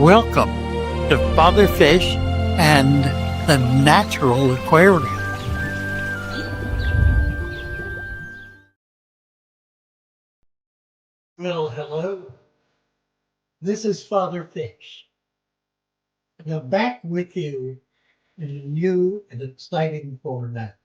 Welcome to Father Fish and the Natural Aquarium. Well, hello. This is Father Fish. And I'm back with you in a new and exciting format.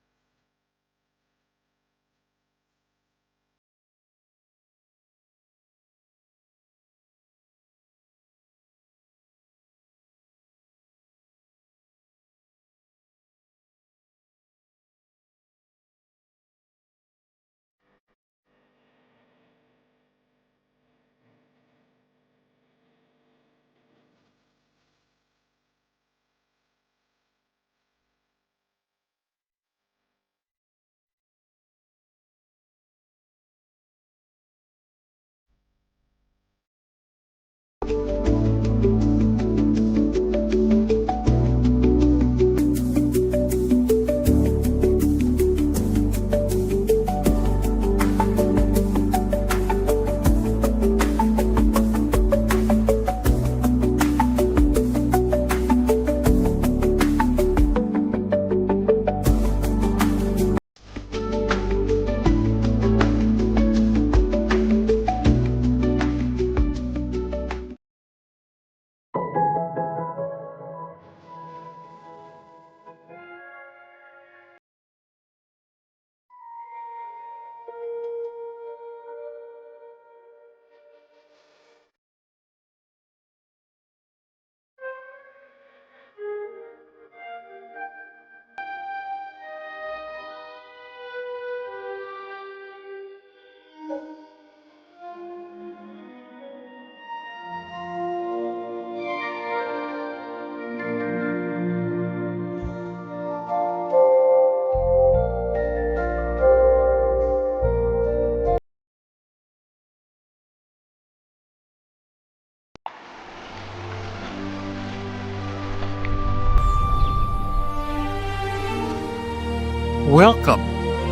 Welcome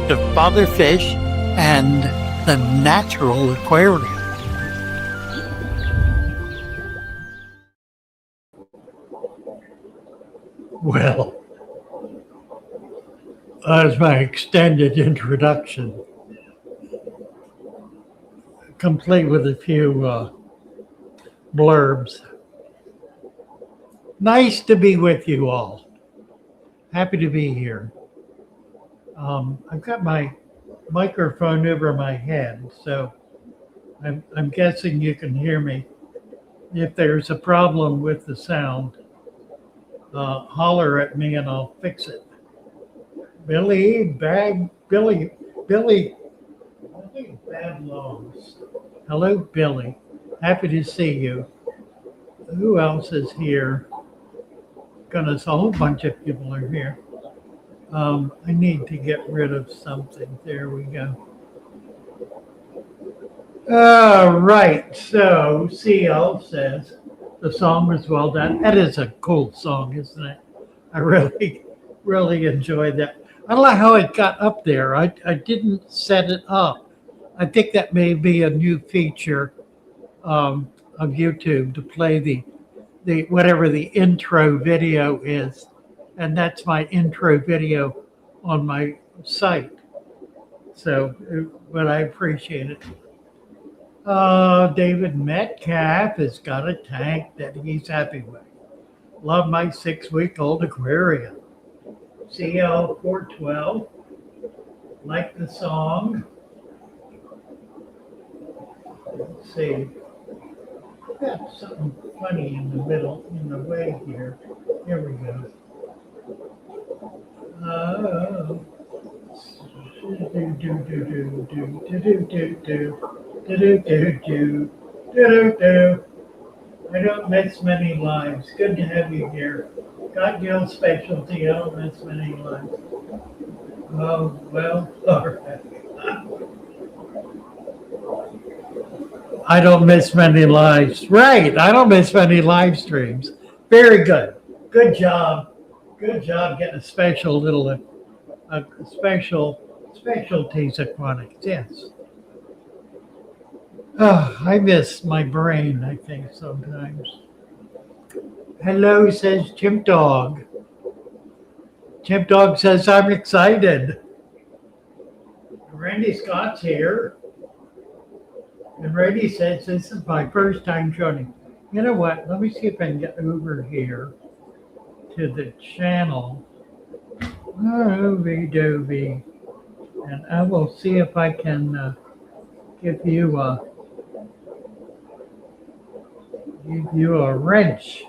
to Father Fish and the Natural Aquarium. Well, that's my extended introduction, complete with a few blurbs. Nice to be with you all. Happy to be here. I've got my microphone over my head, so I'm guessing you can hear me. If there's a problem with the sound, holler at me and I'll fix it. Billy Badlongs. Hello, Billy. Happy to see you. Who else is here? Goodness, a whole bunch of people are here. I need to get rid of something. There we go. All right. So CL says the song was well done. That is a cool song, isn't it? I really enjoyed that. I don't know how it got up there. I didn't set it up. I think that may be a new feature of YouTube to play the whatever the intro video is, and that's my intro video on my site. So, but I appreciate it. David Metcalf has got a tank that he's happy with. Love my 6-week-old aquarium. CL412. Like the song. Let's see. Got something funny in the middle, in the way here. Here we go. I don't miss many lives. Good to have you here. Got your specialty. I don't miss many lives. Oh, well, all right. I don't miss many lives. Right. I don't miss many live streams. Very good. Good job. Good job getting a special little, a specialties aquatics. Yes. Oh, I miss my brain, I think, sometimes. Hello, says Chimp Dog. Chimp Dog says, I'm excited. Randy Scott's here. And Randy says, this is my first time joining. You know what? Let me see if I can get over here to the channel. Dovey. And I will see if I can give you a wrench.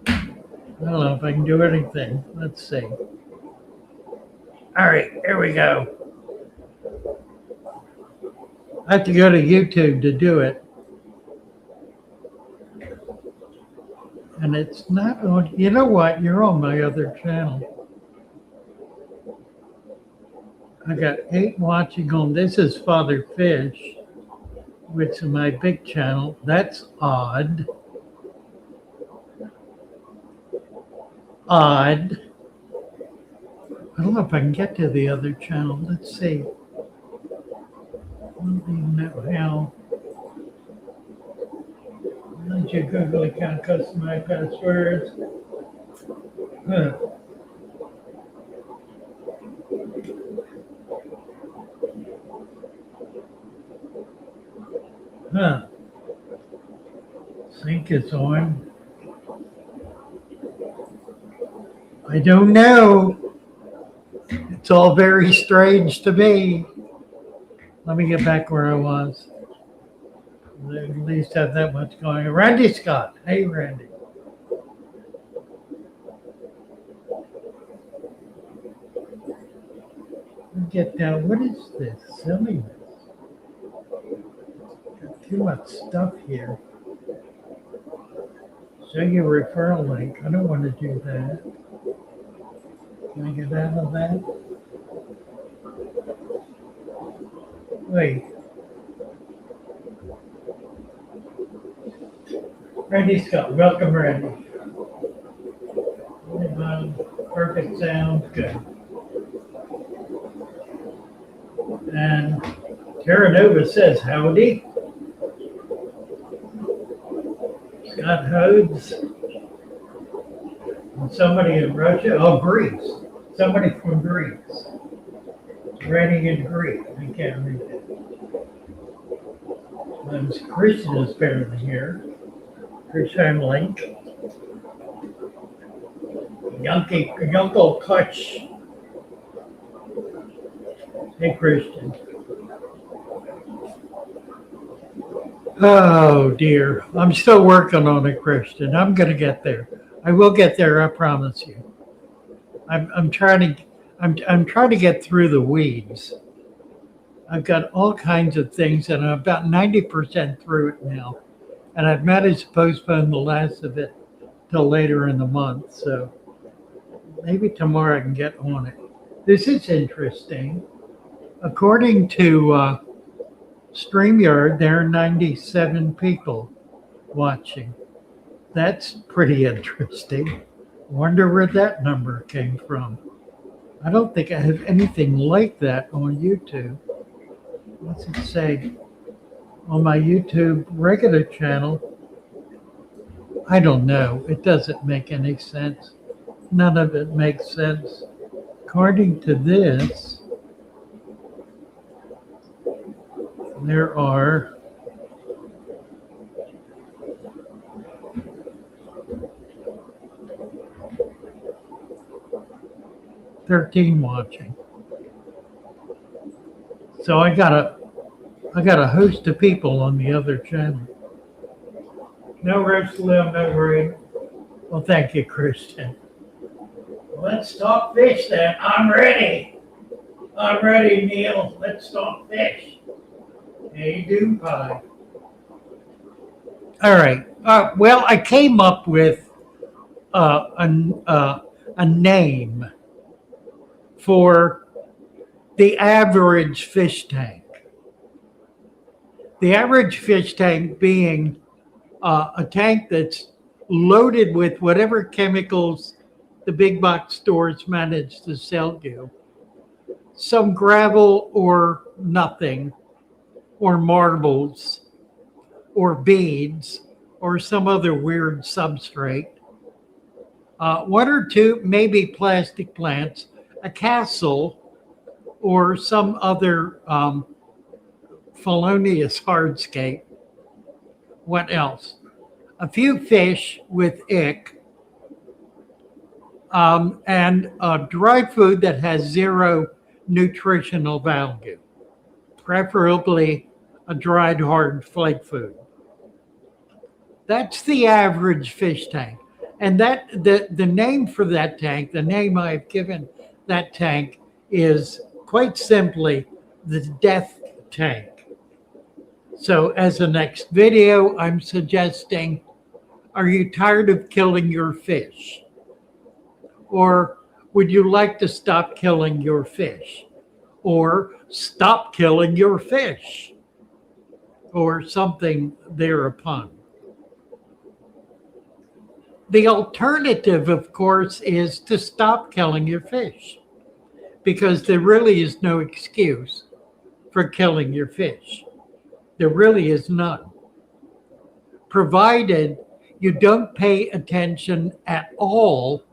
I don't know if I can do anything. Let's see. All right, here we go. I have to go to YouTube to do it. And it's not on, you know what? You're on my other channel. I got 8 watching on, this is Father Fish, which is my big channel. That's odd. Odd. I don't know if I can get to the other channel. Let's see. I don't even know how. Once you Google account, customize passwords. Huh. Huh. Sync is on. I don't know. It's all very strange to me. Let me get back where I was. At least have that much going on. Randy Scott. Hey, Randy. Get down. What is this silliness? Got too much stuff here. Show you referral link. I don't want to do that. Can I get out of that? Wait. Randy Scott. Welcome, Randy. Perfect sound. Good. And Terra Nova says howdy. Scott Hodes. And somebody in Russia. Oh, Greece. Somebody from Greece. Writing in Greek. I can't read it. There's Christian is apparently here. Christian Link. Yunko Kutch. Hey, Christian. Oh, dear. I'm still working on it, Christian. I'm going to get there. I will get there, I promise you. I'm trying to get through the weeds. I've got all kinds of things, and I'm about 90% through it now. And I've managed to postpone the last of it till later in the month. So maybe tomorrow I can get on it. This is interesting. According to StreamYard, there are 97 people watching. That's pretty interesting. Wonder where that number came from. I don't think I have anything like that on YouTube. What's it say? On my YouTube regular channel, I don't know. It doesn't make any sense. None of it makes sense. According to this, there are 13 watching. So I got a host of people on the other channel. No rush, Lil, no worry. Well, thank you, Christian. Let's talk fish then. I'm ready. I'm ready, Neil. Let's talk fish. Hey, do pie. All right. Well, I came up with a name for the average fish tank. The average fish tank being a tank that's loaded with whatever chemicals the big box stores manage to sell you. Some gravel or nothing, or marbles, or beads, or some other weird substrate. One or two maybe plastic plants, a castle, or some other felonious hardscape. What else? A few fish with ick, and dry food that has zero nutritional value, preferably a dried hard flake food. That's the average fish tank. And that the name for that tank, the name I've given that tank is quite simply the death tank. So as the next video, I'm suggesting, are you tired of killing your fish? Or would you like to stop killing your fish? Or stop killing your fish? Or something thereupon. The alternative, of course, is to stop killing your fish, because there really is no excuse for killing your fish. There really is none, provided you don't pay attention at all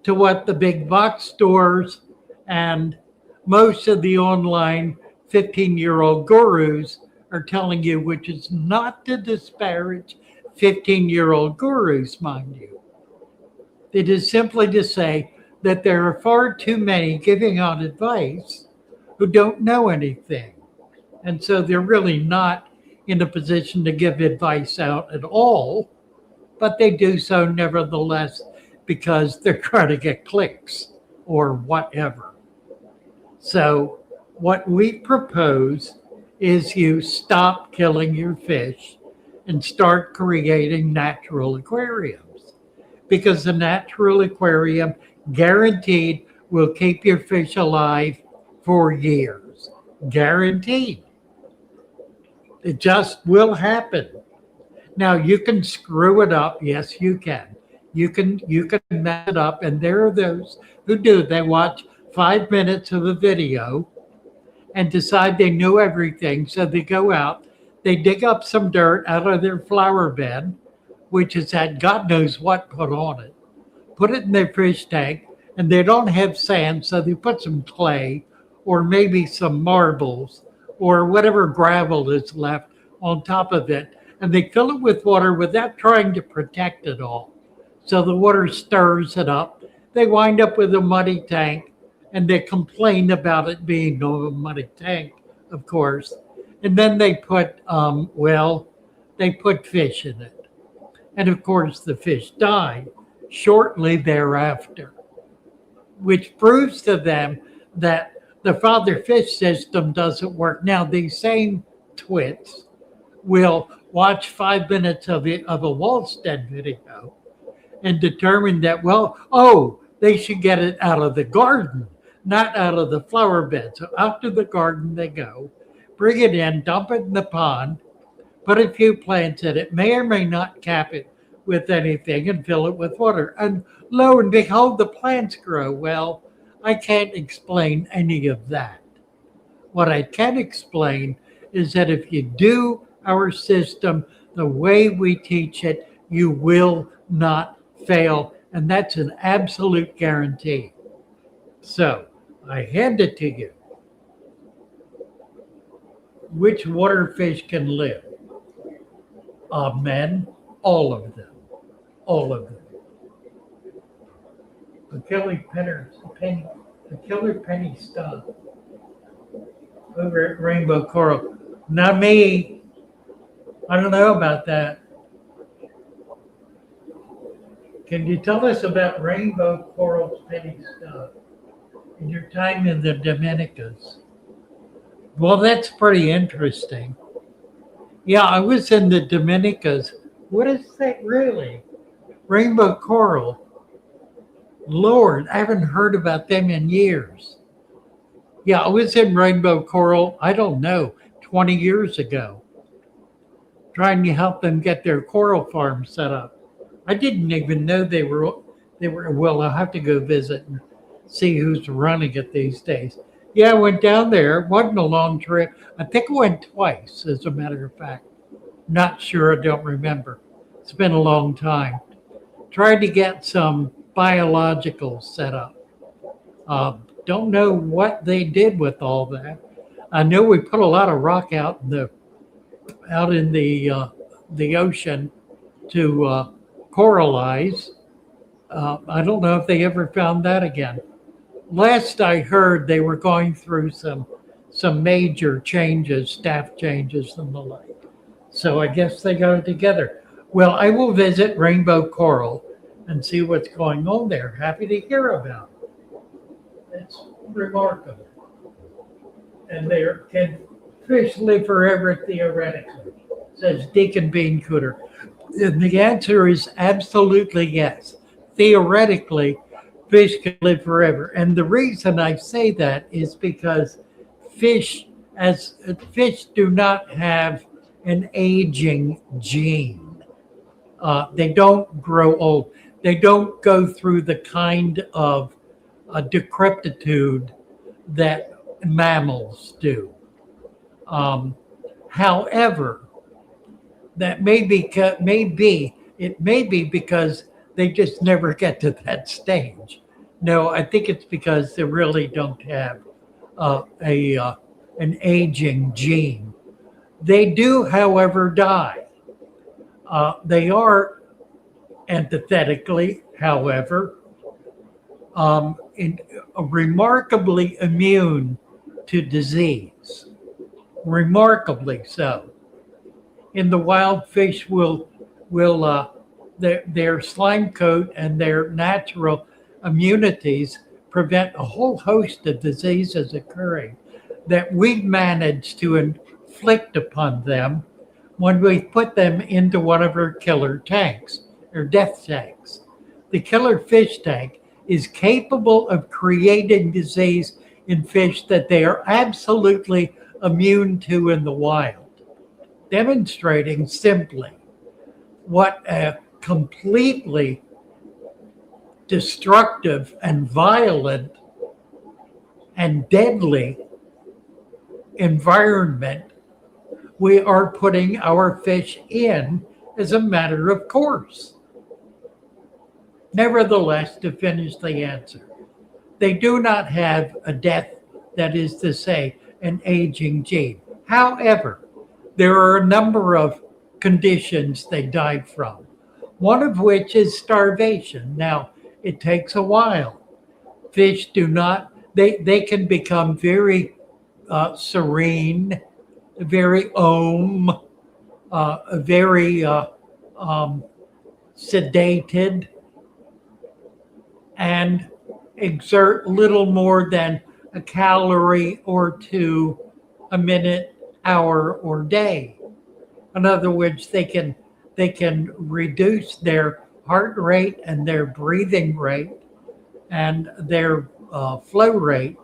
to what the big box stores and most of the online 15-year-old gurus are telling you, which is not to disparage 15-year-old gurus, mind you. It is simply to say that there are far too many giving out advice who don't know anything. And so they're really not in a position to give advice out at all, but they do so nevertheless because they're trying to get clicks or whatever. So what we propose is you stop killing your fish and start creating natural aquariums, because the natural aquarium guaranteed will keep your fish alive for years. Guaranteed. It just will happen. Now you can screw it up. Yes, you can. You can mess it up. And there are those who do. They watch 5 minutes of a video and decide they know everything. So they go out, they dig up some dirt out of their flower bed, which has had God knows what put on it, put it in their fish tank, and they don't have sand, so they put some clay or maybe some marbles or whatever gravel is left on top of it, and they fill it with water without trying to protect it all. So the water stirs it up. They wind up with a muddy tank, and they complain about it being a muddy tank, of course. And then they put, they put fish in it. And of course, the fish died shortly thereafter, which proves to them that the father fish system doesn't work. Now, these same twits will watch 5 minutes of a Wallstead video and determine that, they should get it out of the garden, not out of the flower bed. So out to the garden they go, bring it in, dump it in the pond, put a few plants in it, may or may not cap it with anything and fill it with water. And lo and behold, the plants grow. Well, I can't explain any of that. What I can explain is that if you do our system the way we teach it, you will not fail. And that's an absolute guarantee. So I hand it to you. Which water fish can live? Amen. All of them. All of them. The killer penny stuff over at Rainbow Coral. Not me. I don't know about that. Can you tell us about Rainbow Coral's penny stuff and your time in the Dominicas? Well, that's pretty interesting. Yeah, I was in the Dominicas. What is that really? Rainbow Coral. Lord, I haven't heard about them in years. Yeah, I was in Rainbow Coral, I don't know, 20 years ago, trying to help them get their coral farm set up. I didn't even know they were, well, I'll have to go visit and see who's running it these days. Yeah, I went down there. It wasn't a long trip. I think I went twice, as a matter of fact. Not sure, I don't remember. It's been a long time. Tried to get some biological set up. Don't know what they did with all that. I know we put a lot of rock out in the ocean to coralize. I don't know if they ever found that again. Last I heard, they were going through some major changes, staff changes, and the like. So I guess they got it together. Well, I will visit Rainbow Coral and see what's going on there. Happy to hear about it. It's remarkable. And there can fish live forever theoretically, says Deacon Bean Cooter. And the answer is absolutely yes. Theoretically, fish can live forever. And the reason I say that is because fish do not have an aging gene. They don't grow old. They don't go through the kind of decrepitude that mammals do. However, that may be because they just never get to that stage. No, I think it's because they really don't have an aging gene. They do, however, die. They are antithetically, however, remarkably immune to disease. Remarkably so. In the wild, fish will their slime coat and their natural immunities prevent a whole host of diseases occurring that we manage to inflict upon them when we put them into one of our killer tanks or death tanks. The killer fish tank is capable of creating disease in fish that they are absolutely immune to in the wild, demonstrating simply what a completely destructive and violent and deadly environment we are putting our fish in as a matter of course. Nevertheless, to finish the answer, they do not have a death, that is to say, an aging gene. However, there are a number of conditions they died from, one of which is starvation. Now, it takes a while. Fish do not, they can become very serene, very very sedated, and exert little more than a calorie or two a minute, hour, or day. In other words, they can reduce their heart rate and their breathing rate and their flow rate,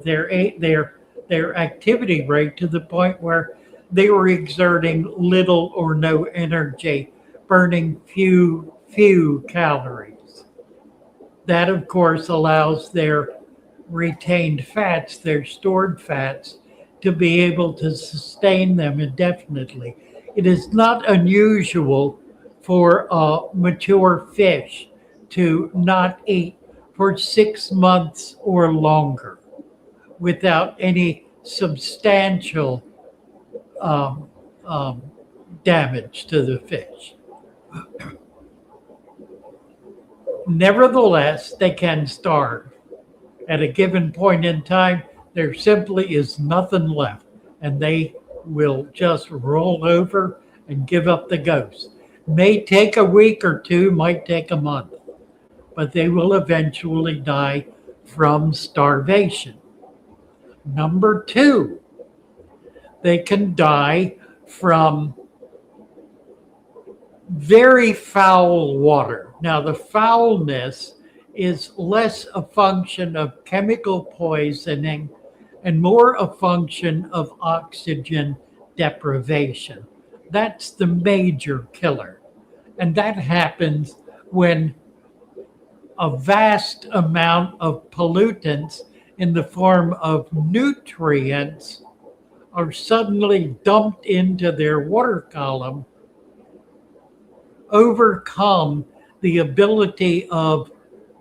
their activity rate to the point where they were exerting little or no energy, burning few calories. That, of course, allows their retained fats, their stored fats, to be able to sustain them indefinitely. It is not unusual for mature fish to not eat for 6 months or longer without any substantial damage to the fish. Nevertheless, they can starve. At a given point in time, there simply is nothing left, and they will just roll over and give up the ghost. May take a week or two, might take a month, but they will eventually die from starvation. Number two, they can die from very foul water. Now, the foulness is less a function of chemical poisoning and more a function of oxygen deprivation. That's the major killer. And that happens when a vast amount of pollutants in the form of nutrients are suddenly dumped into their water column overcome the ability of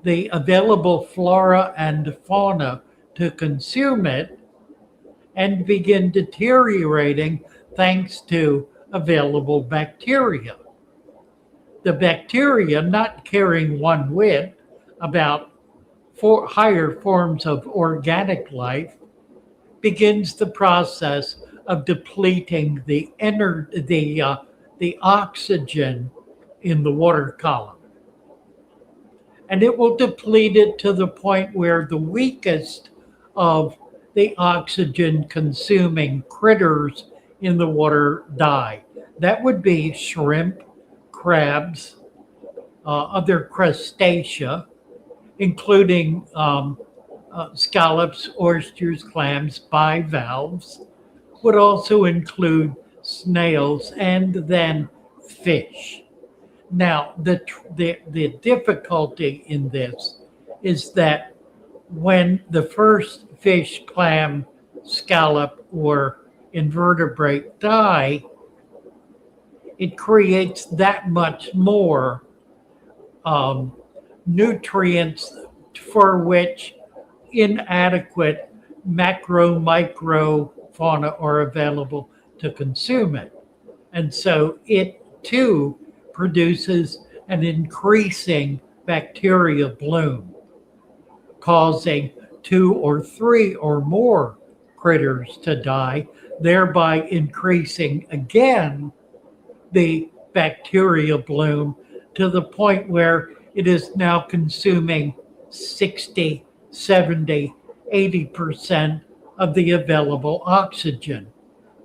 the available flora and fauna to consume it and begin deteriorating thanks to available bacteria. The bacteria, not caring one whit about higher forms of organic life, begins the process of depleting the oxygen in the water column. And it will deplete it to the point where the weakest of the oxygen consuming critters in the water die. That would be shrimp, crabs, other crustacea, including scallops, oysters, clams, bivalves, would also include snails and then fish. Now, the difficulty in this is that when the first fish, clam, scallop, or invertebrate die, it creates that much more nutrients for which inadequate macro, micro fauna are available to consume it. And so it too produces an increasing bacteria bloom, causing 2 or 3 or more critters to die, thereby increasing again the bacteria bloom to the point where it is now consuming 60, 70, 80% of the available oxygen,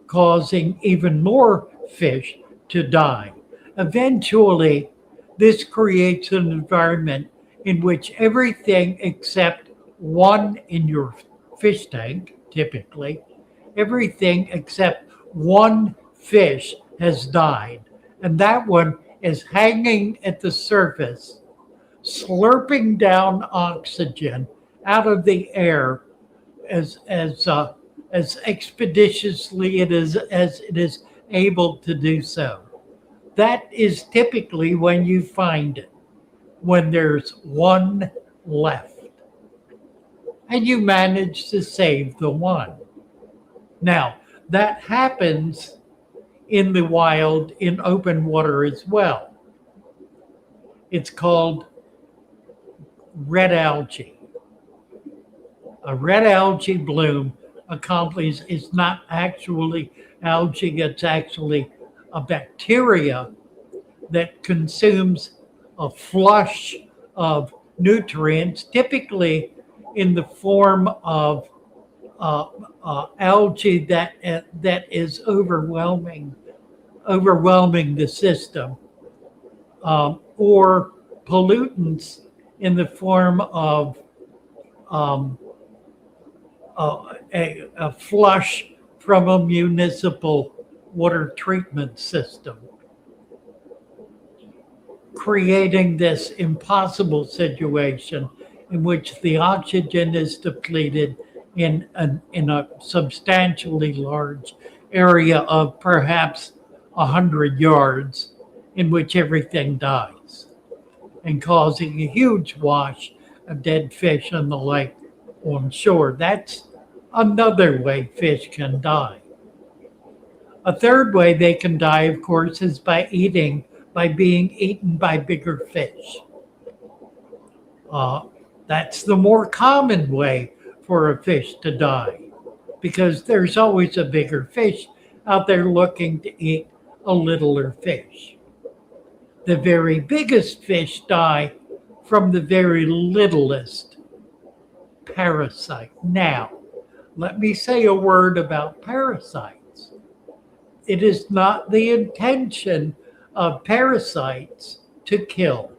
causing even more fish to die. Eventually, this creates an environment in which everything except one in your fish tank, typically, everything except one fish has died. And that one is hanging at the surface, slurping down oxygen out of the air as expeditiously as it is able to do so. That is typically when you find it, when there's one left. And you manage to save the one. Now, that happens in the wild, in open water as well. It's called red algae. A red algae bloom is not actually algae, it's actually a bacteria that consumes a flush of nutrients, typically in the form of algae that is overwhelming the system, or pollutants in the form of a flush from a municipal water treatment system, creating this impossible situation in which the oxygen is depleted in a substantially large area of perhaps 100 yards, in which everything dies, and causing a huge wash of dead fish and the lake on shore. That's another way fish can die. A third way they can die, of course, is by being eaten by bigger fish. That's the more common way for a fish to die, because there's always a bigger fish out there looking to eat a littler fish. The very biggest fish die from the very littlest parasite. Now, let me say a word about parasites. It is not the intention of parasites to kill.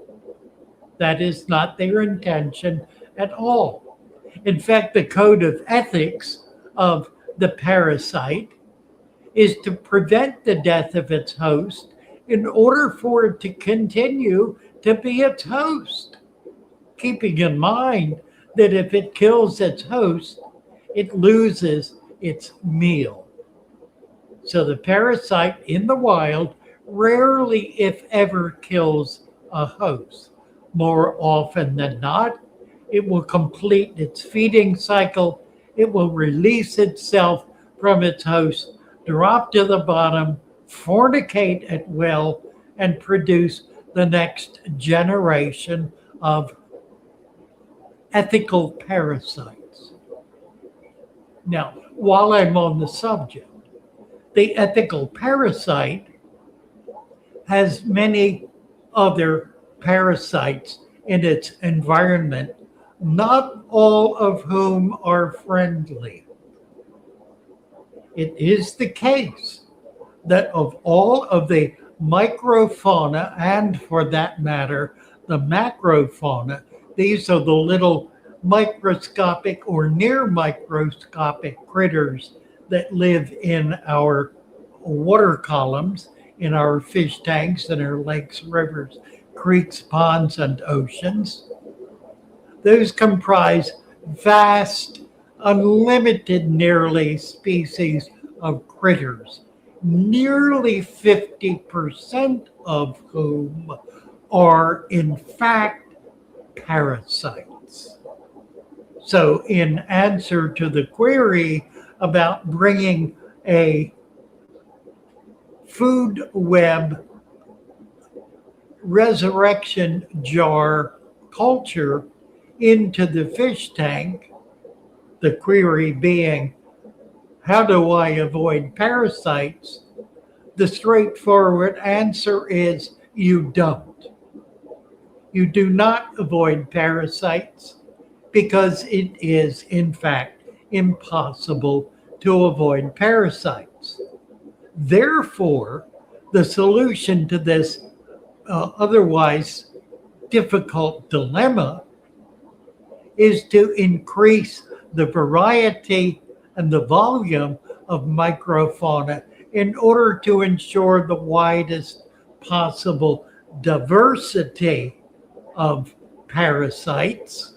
That is not their intention at all. In fact, the code of ethics of the parasite is to prevent the death of its host in order for it to continue to be its host, keeping in mind that if it kills its host, it loses its meal. So the parasite in the wild rarely, if ever, kills a host. More often than not, it will complete its feeding cycle. It will release itself from its host, drop to the bottom, fornicate at will, and produce the next generation of ethical parasites. Now, while I'm on the subject, the ethical parasite has many other parasites in its environment, not all of whom are friendly. It is the case that of all of the microfauna, and for that matter, the macrofauna, these are the little microscopic or near microscopic critters that live in our water columns, in our fish tanks, in our lakes, rivers, creeks, ponds, and oceans. Those comprise vast, unlimited, nearly species of critters, nearly 50% of whom are in fact parasites. So, in answer to the query about bringing a food web resurrection jar culture into the fish tank, the query being, how do I avoid parasites? The straightforward answer is you don't. You do not avoid parasites because it is, in fact, impossible to avoid parasites. Therefore, the solution to this otherwise difficult dilemma is to increase the variety and the volume of microfauna in order to ensure the widest possible diversity of parasites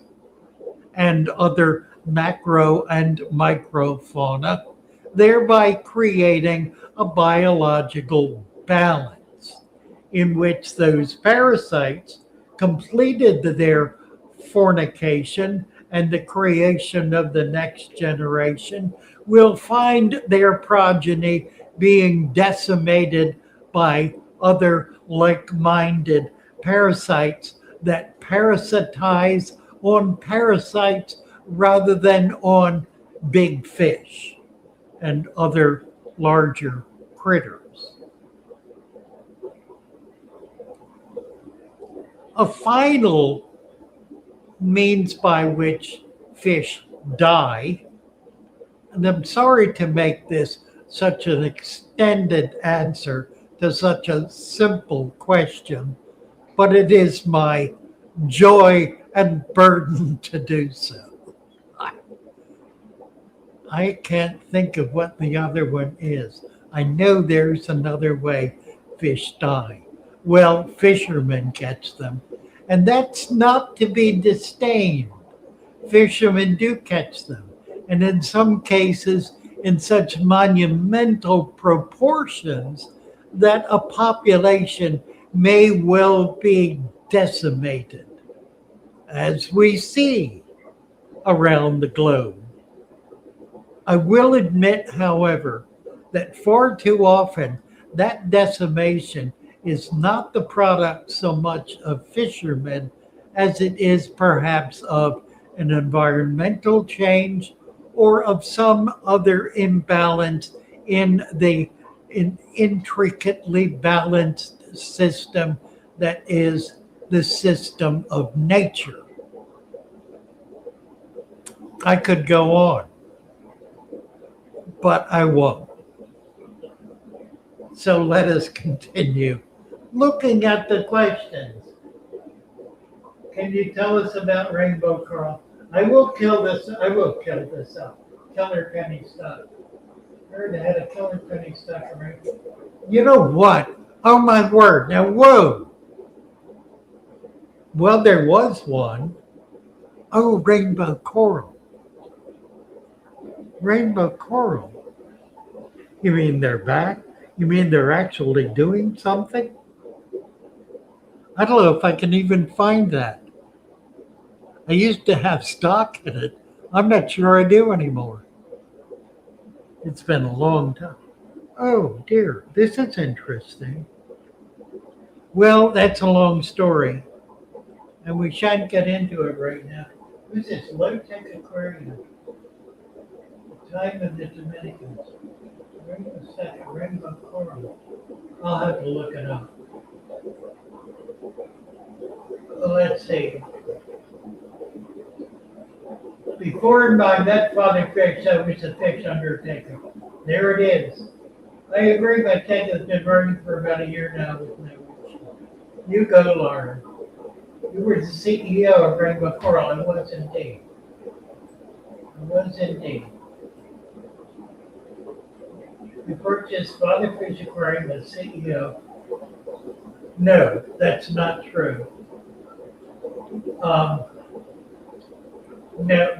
and other macro and microfauna, thereby creating a biological balance in which those parasites completed their fornication and the creation of the next generation will find their progeny being decimated by other like-minded parasites that parasitize on parasites rather than on big fish and other larger critters. A final means by which fish die, and I'm sorry to make this such an extended answer to such a simple question, but it is my joy and burden to do so. I can't think of what the other one is. I know there's another way fish die. Well, fishermen catch them, and that's not to be disdained. Fishermen do catch them, and in some cases, in such monumental proportions that a population may well be decimated, as we see around the globe. I will admit, however, that far too often that decimation is not the product so much of fishermen as it is perhaps of an environmental change or of some other imbalance in the intricately balanced system that is the system of nature. I could go on, but I won't. So let us continue looking at the questions. Can you tell us about rainbow coral? I will kill this up. Killer penny stuff. I heard they had a killer penny stuff around. You know what? Oh my word. Now, whoa. Well, there was one. Oh, rainbow coral. Rainbow coral. You mean they're back? You mean they're actually doing something? I don't know if I can even find that. I used to have stock in it. I'm not sure I do anymore. It's been a long time. Oh dear, this is interesting. Well, that's a long story, and we shan't get into it right now. Who's this? Low-tech aquarium. Time of the Dominicans. Rainbow second, rainbow coral. I'll have to look it up. Well, let's see. Before I met Father Fish, I was a fish undertaker. There it is. I agree, my tank has been burning for about a year now with no reach. You go, Lauren. You were the CEO of Rainbow Coral. I was indeed. I was indeed. You purchased Father Fish Aquarium as CEO. No, that's not true. No,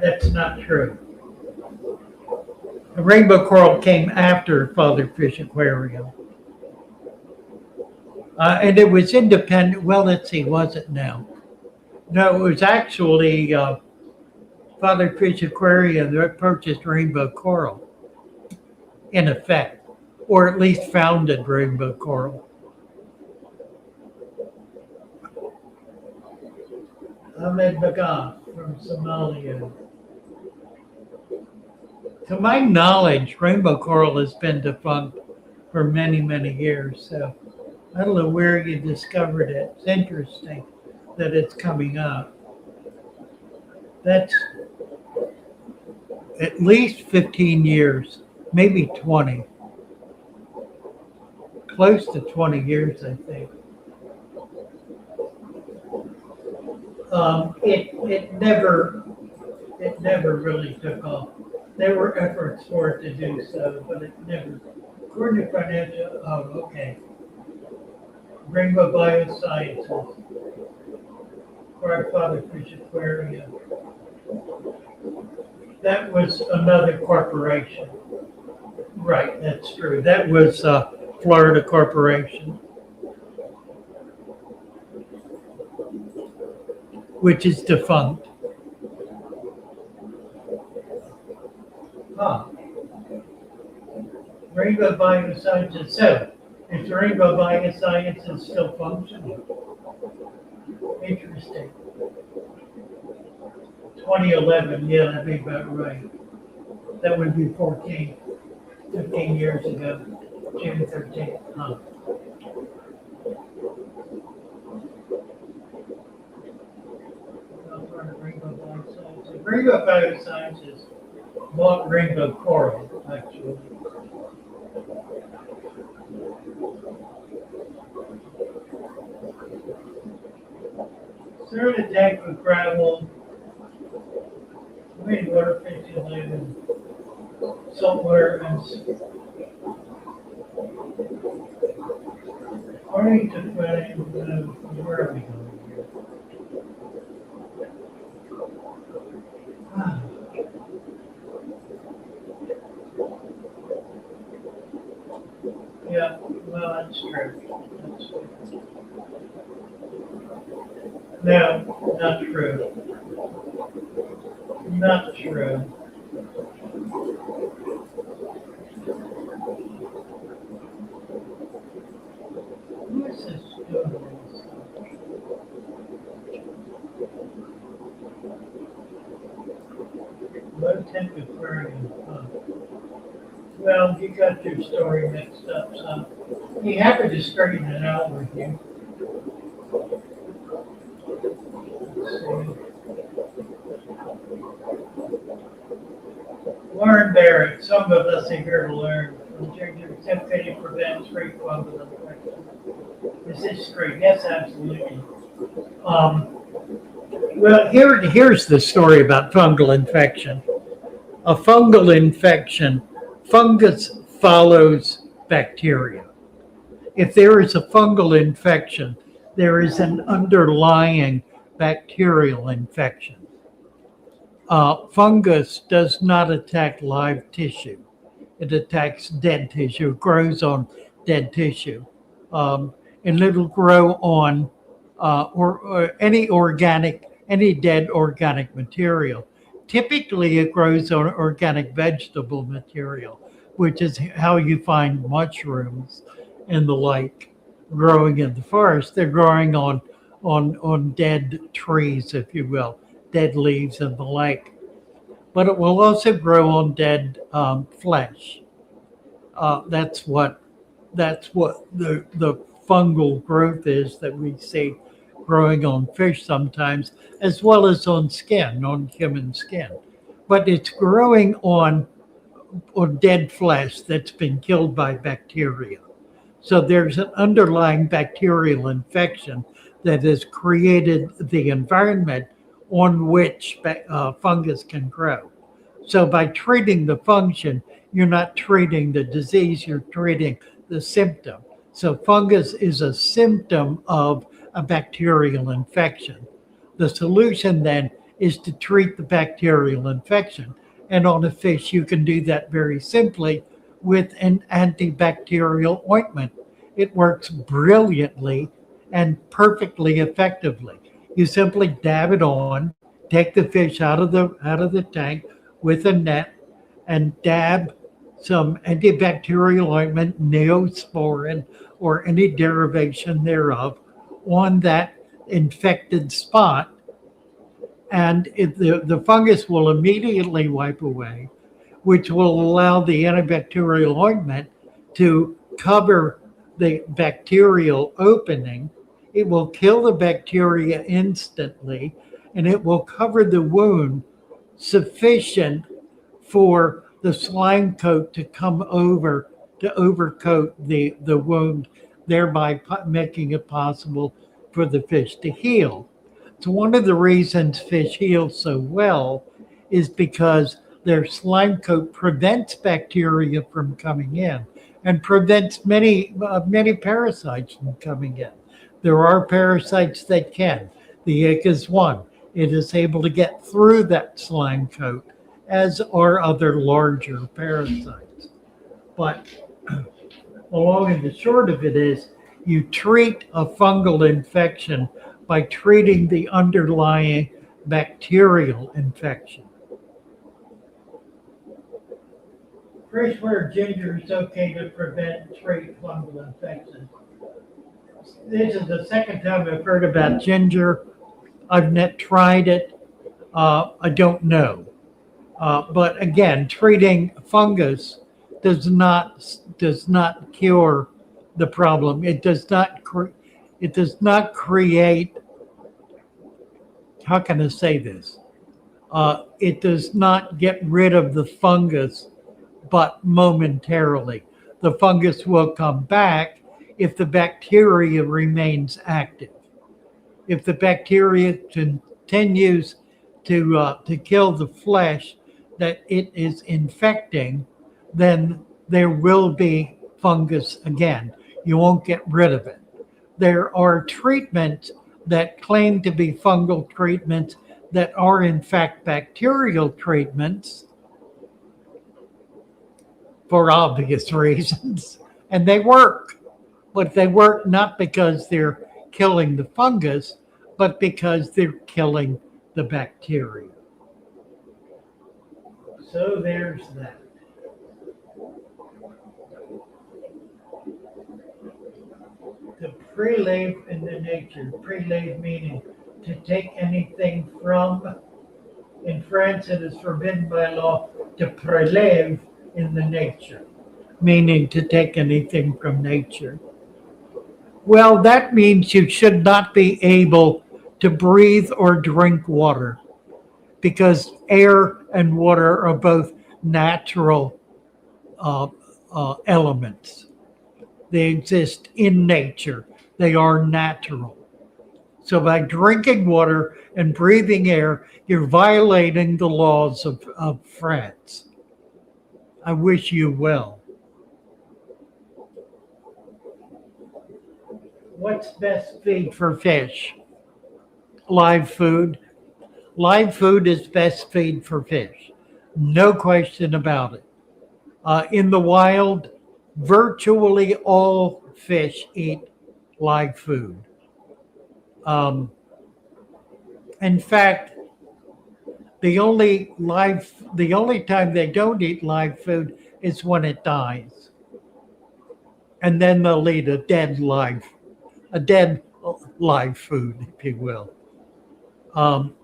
that's not true. The Rainbow Coral came after Father Fish Aquarium. And it was independent. Well, let's see, was it now? No, it was actually Father Fish Aquarium that purchased Rainbow Coral, in effect, or at least founded Rainbow Coral. Ahmed Bagaf from Somalia. To my knowledge, Rainbow Coral has been defunct for many, many years. So I don't know where you discovered it. It's interesting that it's coming up. That's at least 15 years, maybe 20. Close to 20 years, I think. It never really took off. There were efforts for it to do so, but it never. According to financial, oh, okay. Rainbow Biosciences, Father Fish Aquarium. That was another corporation. Right, that's true. That was Florida Corporation, which is defunct. Huh. Rainbow Biosciences. So, is Rainbow Biosciences still functioning? Interesting. 2011, yeah, that'd be about right. That would be 15 years ago, June 13th. Huh. Rainbow Biosciences bought Rainbow Coral, actually. Through the tank with gravel, made water fish and live in saltwater and according to where are we going here? Yeah, well, that's true. That's true. No, not true. Not true. Who is this doing this? Low temp aquarium. Huh. Well, you got your story mixed up, so you happen to straighten it out with you. Learn Barrett. Some of us are here to learn. Temptation prevents free flow of infection. Is this true? Yes, absolutely. Well, here's the story about fungal infection. A fungal infection, fungus follows bacteria. If there is a fungal infection, there is an underlying bacterial infection. Fungus does not attack live tissue. It attacks dead tissue. It grows on dead tissue. And it'll grow on or any dead organic material. Typically, it grows on organic vegetable material, which is how you find mushrooms and the like growing in the forest. They're growing on dead trees, if you will, dead leaves and the like. But it will also grow on dead flesh. That's what the fungal growth is that we see growing on fish sometimes, as well as on skin, on human skin. But it's growing on dead flesh that's been killed by bacteria. So there's an underlying bacterial infection that has created the environment on which fungus can grow. So by treating the function, you're not treating the disease, you're treating the symptom. So fungus is a symptom of a bacterial infection. The solution then is to treat the bacterial infection. And on a fish, you can do that very simply with an antibacterial ointment. It works brilliantly and perfectly effectively. You simply dab it on, take the fish out of the tank with a net, and dab some antibacterial ointment, neosporin, or any derivation thereof on that infected spot, and the fungus will immediately wipe away, which will allow the antibacterial ointment to cover the bacterial opening. It will kill the bacteria instantly, and it will cover the wound sufficient for the slime coat to come over to overcoat the wound, thereby making it possible for the fish to heal. So one of the reasons fish heal so well is because their slime coat prevents bacteria from coming in and prevents many parasites from coming in. There are parasites that can. The ick is one. It is able to get through that slime coat, as are other larger parasites. But the long and the short of it is you treat a fungal infection by treating the underlying bacterial infection. First, where ginger is okay to prevent and treat fungal infections. This is the second time I've heard about ginger. I've not tried it. I don't know. But again, treating fungus does not cure the problem. It does not create. How can I say this? It does not get rid of the fungus, but momentarily. The fungus will come back if the bacteria remains active. If the bacteria continues to kill the flesh that it is infecting, then there will be fungus again. You won't get rid of it. There are treatments that claim to be fungal treatments that are in fact bacterial treatments for obvious reasons, and they work. But they work not because they're killing the fungus, but because they're killing the bacteria. So there's that. To prelave in the nature, prelave meaning to take anything from, in France it is forbidden by law to prelave in the nature, meaning to take anything from nature. Well, that means you should not be able to breathe or drink water, because air and water are both natural elements. They exist in nature. They are natural. So by drinking water and breathing air, you're violating the laws of France. I wish you well. What's best feed for fish? Live food. Live food is best feed for fish. No question about it. In the wild, virtually all fish eat live food. Um, in fact, the only time they don't eat live food is when it dies, and then they'll eat a dead live food, if you will. Um,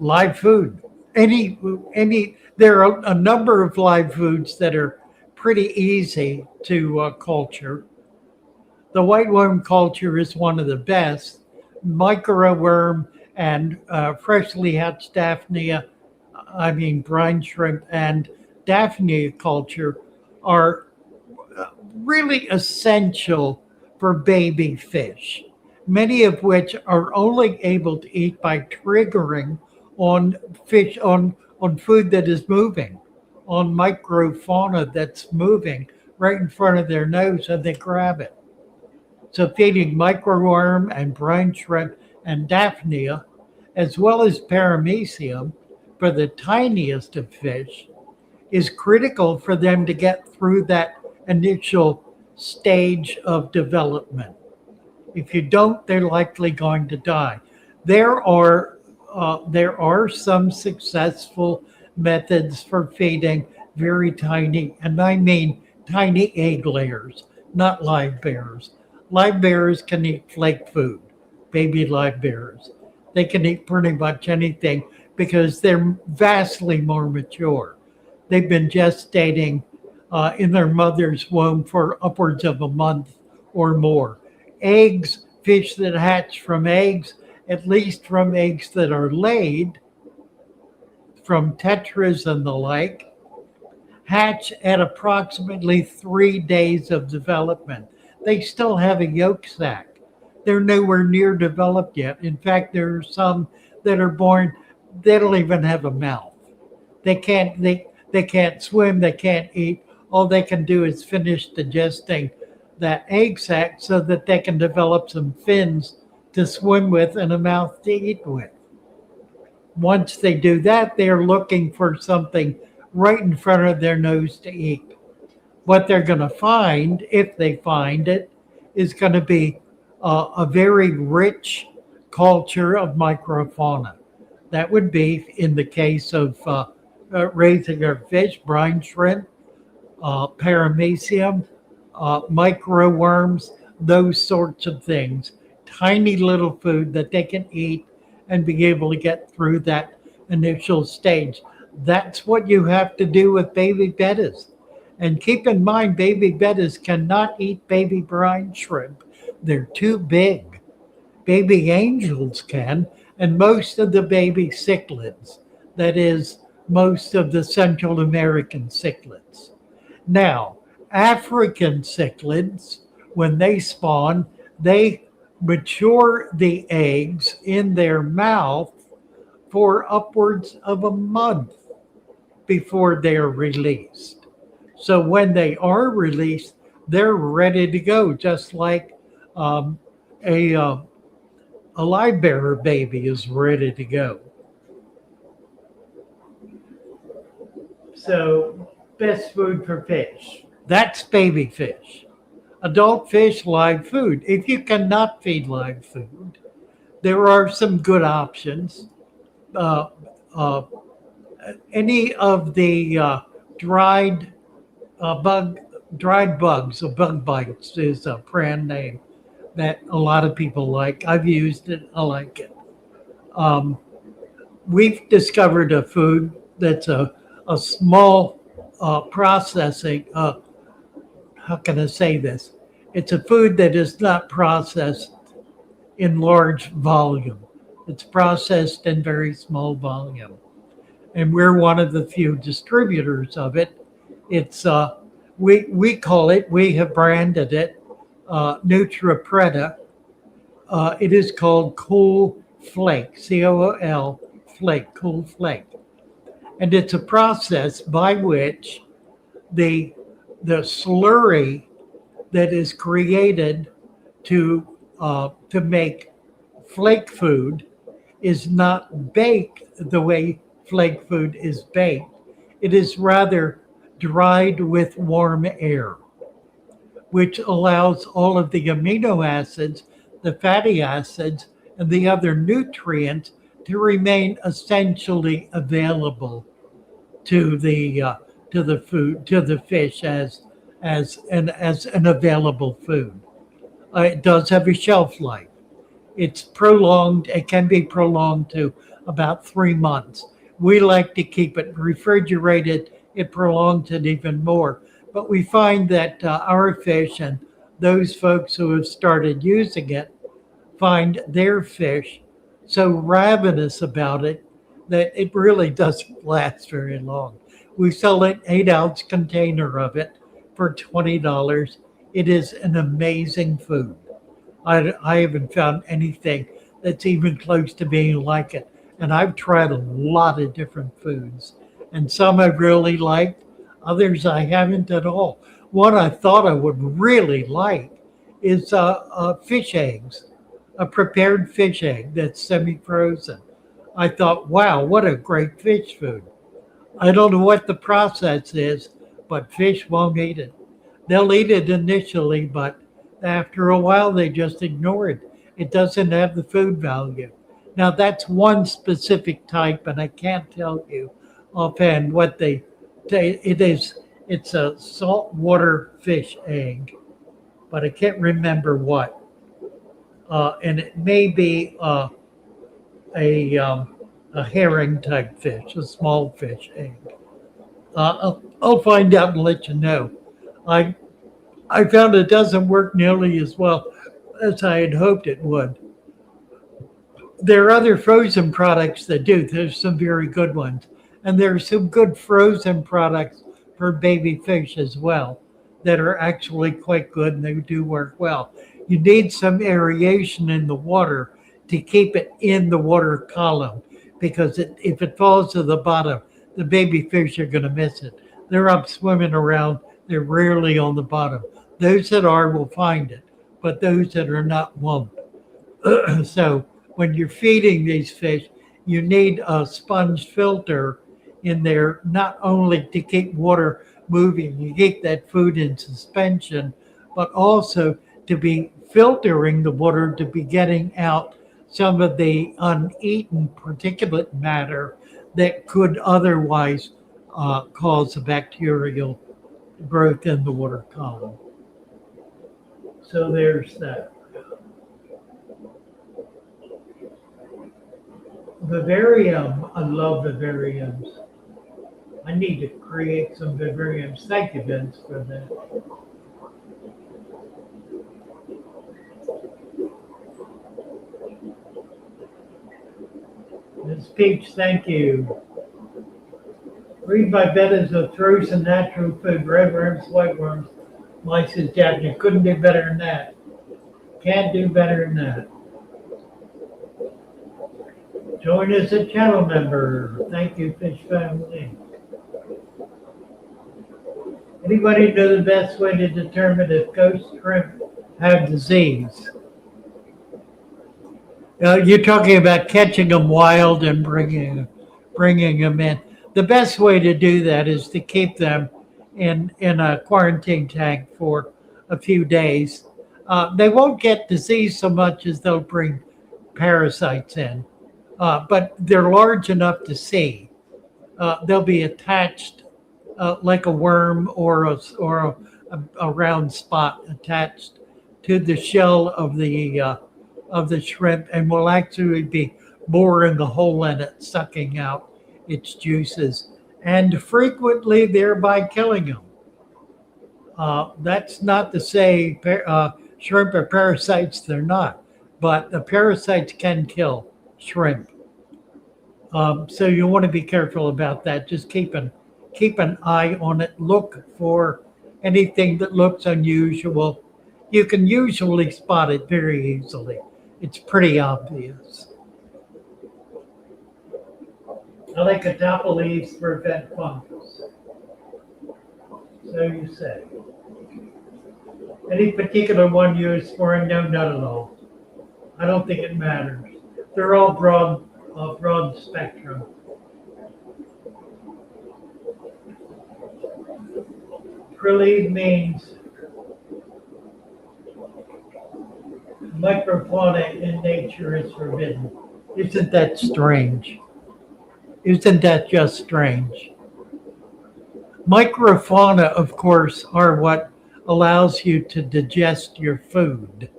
Live food, any there are a number of live foods that are pretty easy to culture. The white worm culture is one of the best. Micro worm and freshly hatched Daphnia, I mean brine shrimp and Daphnia culture are really essential for baby fish, many of which are only able to eat by triggering on on food that is moving, on microfauna that's moving right in front of their nose and they grab it. So feeding microworm and brine shrimp and Daphnia, as well as paramecium for the tiniest of fish, is critical for them to get through that initial stage of development. If you don't, they're likely going to die. There are there are some successful methods for feeding very tiny, and I mean tiny egg layers, not live bears. Live bears can eat flake food, baby live bears. They can eat pretty much anything because they're vastly more mature. They've been gestating in their mother's womb for upwards of a month or more. Eggs, fish that hatch from eggs, at least from eggs that are laid, from tetras and the like, hatch at approximately 3 days of development. They still have a yolk sac. They're nowhere near developed yet. In fact, there are some that are born, they don't even have a mouth. They can't swim, they can't eat. All they can do is finish digesting that egg sac so that they can develop some fins to swim with and a mouth to eat with. Once they do that, they're looking for something right in front of their nose to eat. What they're going to find, if they find it, is going to be a very rich culture of microfauna. That would be in the case of raising our fish, brine shrimp, paramecium, micro worms, those sorts of things. Tiny little food that they can eat and be able to get through that initial stage. That's what you have to do with baby bettas. And keep in mind, baby bettas cannot eat baby brine shrimp. They're too big. Baby angels can, and most of the baby cichlids, that is, most of the Central American cichlids. Now, African cichlids, when they spawn, they mature the eggs in their mouth for upwards of a month before they're released. So when they are released, they're ready to go, just like um, a, uh, a live bearer baby is ready to go. So, best food for fish. That's baby fish. Adult fish, live food. If you cannot feed live food, there are some good options. Uh, uh, any of the dried bug, dried bugs, or bug bites is a brand name that a lot of people like. I've used it. I like it. Um, we've discovered a food that's a small processing. How can I say this? It's a food that is not processed in large volume. It's processed in very small volume. And we're one of the few distributors of it. It's we call it, we have branded it Nutripreta. It is called Cool Flake, COOL Flake, Cool Flake. And it's a process by which the slurry that is created to make flake food is not baked the way flake food is baked. It is rather dried with warm air. which allows all of the amino acids, the fatty acids, and the other nutrients to remain essentially available to the food to the fish as an available food. It does have a shelf life. It's prolonged. It can be prolonged to about 3 months. We like to keep it refrigerated. It prolongs it even more. But we find that our fish and those folks who have started using it find their fish so ravenous about it that it really doesn't last very long. We sell an 8 ounce container of it for $20. It is an amazing food. I haven't found anything that's even close to being like it. And I've tried a lot of different foods, and some I've really liked, others I haven't at all. One I thought I would really like is fish eggs, a prepared fish egg that's semi frozen. I thought, wow, what a great fish food. I don't know what the process is, but fish won't eat it. They'll eat it initially, but after a while they just ignore it. It doesn't have the food value. Now that's one specific type, and I can't tell you offhand what it is. It's a saltwater fish egg, but I can't remember what. And it may be a a herring type fish, a small fish egg. I'll find out and let you know. I I found it doesn't work nearly as well as I had hoped it would. There are other frozen products that do. There's some very good ones. And there are some good frozen products for baby fish as well that are actually quite good and they do work well. You need some aeration in the water to keep it in the water column because if it falls to the bottom, the baby fish are going to miss it. They're up swimming around, they're rarely on the bottom. Those that are will find it, but those that are not won't. So when you're feeding these fish, you need a sponge filter in there, not only to keep water moving, you keep that food in suspension, but also to be filtering the water to be getting out some of the uneaten particulate matter that could otherwise cause a bacterial growth in the water column. So there's that. Vivarium, I love vivariums. I need to create some vivariums. Thank you, Vince, for that. Ms. Peach, thank you. Read my bettas of frozen natural food, red worms, white worms, mice, and Japanese. Couldn't do better than that. Can't do better than that. Join as a channel member. Thank you, Fish Family. Anybody know the best way to determine if ghost shrimp have disease? You're talking about catching them wild and bringing them in. The best way to do that is to keep them in a quarantine tank for a few days. They won't get disease so much as they'll bring parasites in, but they're large enough to see. They'll be attached like a worm or a round spot attached to the shell of the shrimp, and will actually be boring the hole in it, sucking out its juices, and frequently thereby killing them. That's not to say shrimp are parasites; they're not, but the parasites can kill shrimp. So you want to be careful about that. Just keep an eye on it. Look for anything that looks unusual. You can usually spot it very easily. It's pretty obvious. I like a top of leaves to prevent fungus. So you say. Any particular one used for a no, not at all. I don't think it matters. They're all broad spectrum. Relieve means microfauna in nature is forbidden. Isn't that strange? Isn't that just strange? Microfauna, of course, are what allows you to digest your food.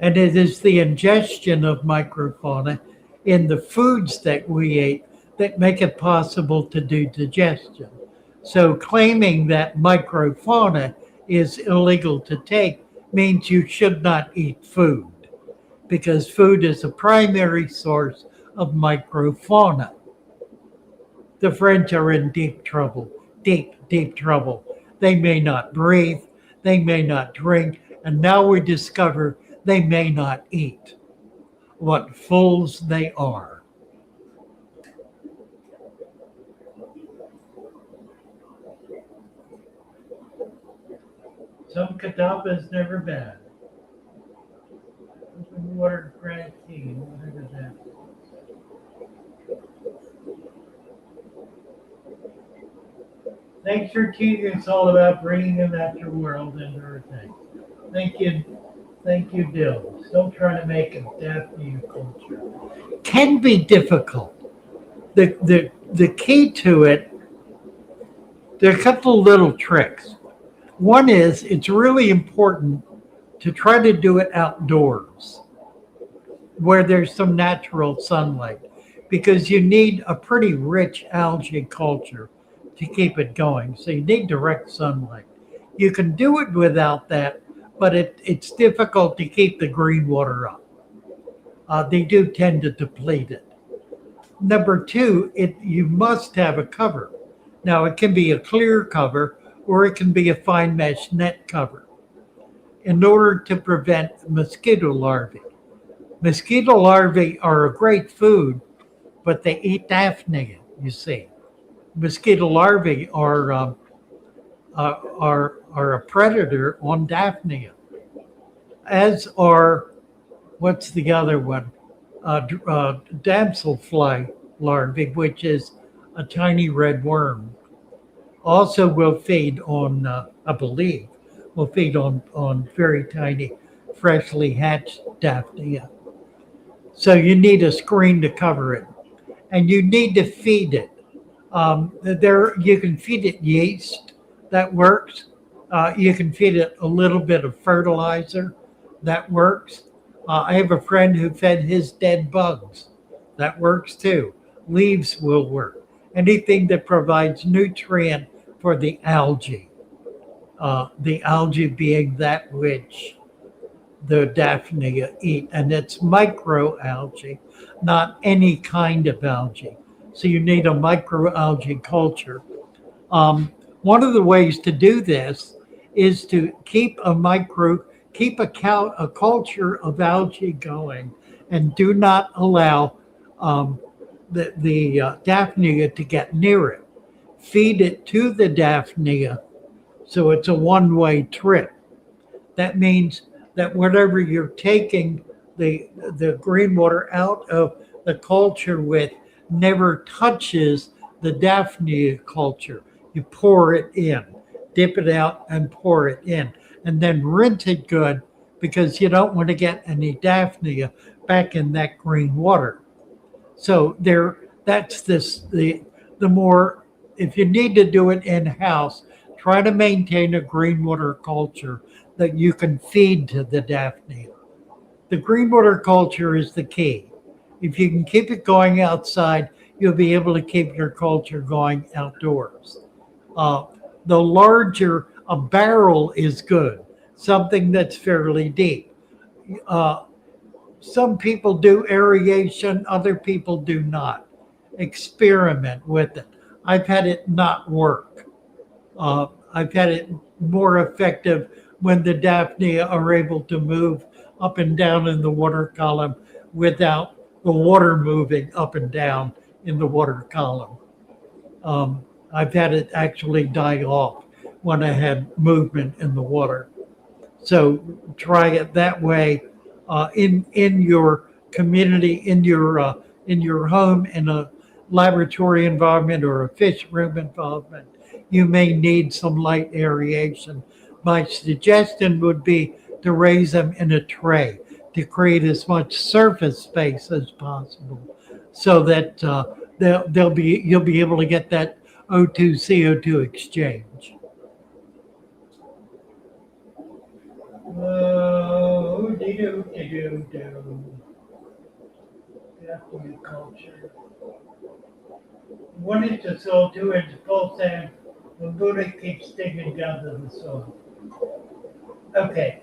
And it is the ingestion of microfauna in the foods that we eat that make it possible to do digestion. So claiming that microfauna is illegal to take means you should not eat food because food is a primary source of microfauna. The French are in deep trouble, deep trouble. They may not breathe, they may not drink, and now we discover they may not eat. What fools they are. Some catawba is never bad. Open water granite tea, whatever that. Thanks for teaching us all about bringing the natural world into everything. Thank you, Dill. Still trying to make a Daphne culture. Can be difficult. The key to it, there are a couple of little tricks. One is it's really important to try to do it outdoors where there's some natural sunlight because you need a pretty rich algae culture to keep it going. So you need direct sunlight. You can do it without that, but it's difficult to keep the green water up. They do tend to deplete it. Number two, you must have a cover. Now it can be a clear cover or it can be a fine mesh net cover in order to prevent mosquito larvae. Mosquito larvae are a great food, but they eat Daphnia, you see. Mosquito larvae are a predator on Daphnia, as are, what's the other one? Damselfly larvae, which is a tiny red worm. Also will feed on, I believe, will feed on very tiny, freshly hatched Daphnia. So you need a screen to cover it, and you need to feed it. There, you can feed it yeast, that works. You can feed it a little bit of fertilizer, that works. I have a friend who fed his dead bugs, that works too. Leaves will work. Anything that provides nutrient for the algae being that which the Daphnia eat, and it's microalgae, not any kind of algae. So you need a microalgae culture. One of the ways to do this is to keep a culture of algae going, and do not allow the Daphnia to get near it. Feed it to the Daphnia, so it's a one-way trip. That means that whatever you're taking the green water out of the culture with never touches the Daphnia culture. You pour it in, dip it out and pour it in, and then rinse it good because you don't want to get any Daphnia back in that green water. So that's the more, if you need to do it in-house, try to maintain a green water culture that you can feed to the Daphnia. The green water culture is the key. If you can keep it going outside, you'll be able to keep your culture going outdoors. The larger a barrel is good, something that's fairly deep. Some people do aeration, other people do not. Experiment with it. I've had it not work. I've had it more effective when the Daphnia are able to move up and down in the water column without the water moving up and down in the water column. I've had it actually die off when I had movement in the water. So try it that way in your community, in your home, in a laboratory environment or a fish room environment. You may need some light aeration. My suggestion would be to raise them in a tray to create as much surface space as possible, so that you'll be able to get that O2 CO2 exchange. Oh, do. Culture. 1 inch of soil, 2 inch full sand. The Buddha keeps digging down to the soil. Okay,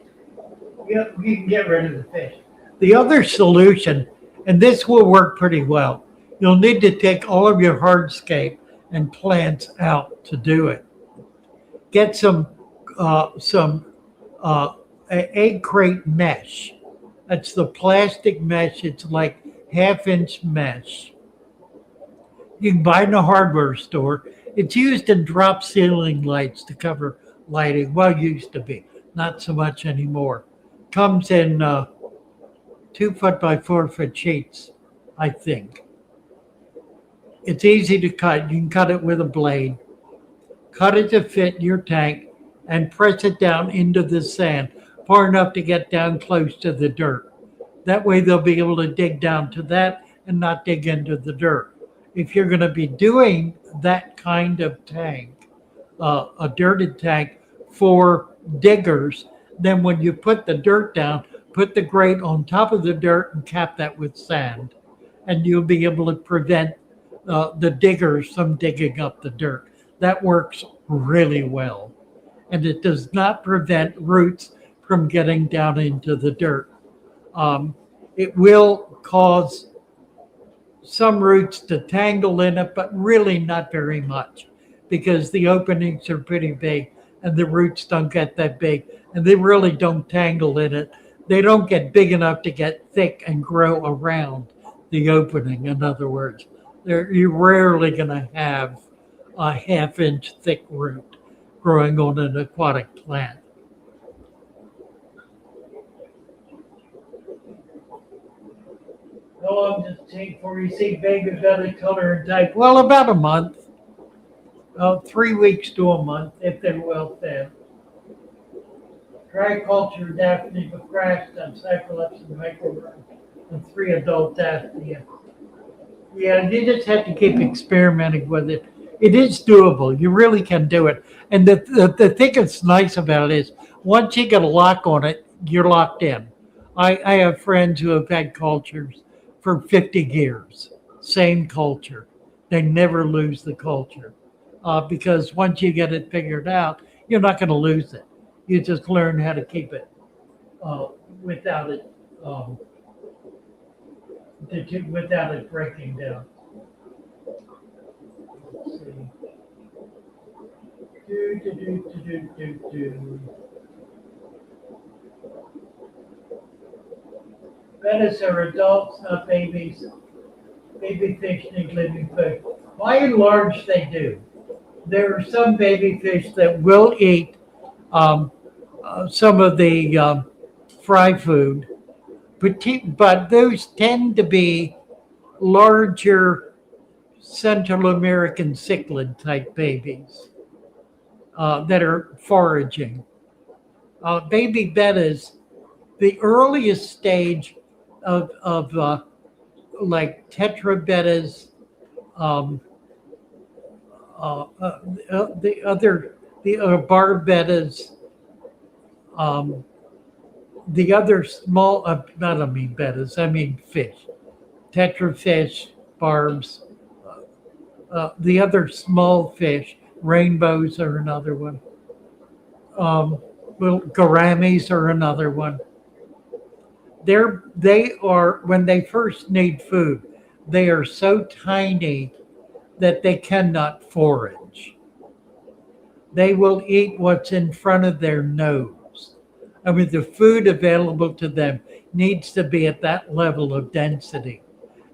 you can get rid of the fish. The other solution, and this will work pretty well, you'll need to take all of your hardscape and plants out to do it. Get some egg crate mesh. That's the plastic mesh. It's like 1/2 inch mesh. You can buy it in a hardware store. It's used in drop ceiling lights to cover lighting. Well, used to be, not so much anymore. Comes in 2 foot by 4 foot sheets, I think. It's easy to cut. You can cut it with a blade. Cut it to fit your tank and press it down into the sand, far enough to get down close to the dirt. That way they'll be able to dig down to that and not dig into the dirt. If you're going to be doing that kind of tank, a dirted tank for diggers, then when you put the dirt down, put the grate on top of the dirt and cap that with sand. And you'll be able to prevent the diggers from digging up the dirt. That works really well. And it does not prevent roots from getting down into the dirt. It will cause some roots to tangle in it, but really not very much, because the openings are pretty big and the roots don't get that big, and they really don't tangle in it. They don't get big enough to get thick and grow around the opening. In other words, you're rarely going to have a 1/2 inch thick root growing on an aquatic plant. How long does it take before you see baby belly color and type? Well, about a month. 3 weeks to a month if they're well fed. Dry culture Daphne procrastinum, cyclops, and microburn, and 3 adult Daphnia. Yeah, you just have to keep experimenting with it. It is doable. You really can do it. And the thing that's nice about it is once you get a lock on it, you're locked in. I have friends who have had cultures for 50 years, same culture. They never lose the culture because once you get it figured out, you're not going to lose it. You just learn how to keep it without it without it breaking down. Let's see. Bettas are adults, not babies. Baby fish need living food. By and large, they do. There are some baby fish that will eat some of the fry food, but those tend to be larger Central American cichlid type babies that are foraging. Baby bettas, the earliest stage of like tetrabettas, the barbettas, the other small, I don't mean bettas, I mean fish, tetrafish, barbs, the other small fish, rainbows are another one. Little gouramis are another one. They are, when they first need food, they are so tiny that they cannot forage. They will eat what's in front of their nose. I mean, the food available to them needs to be at that level of density.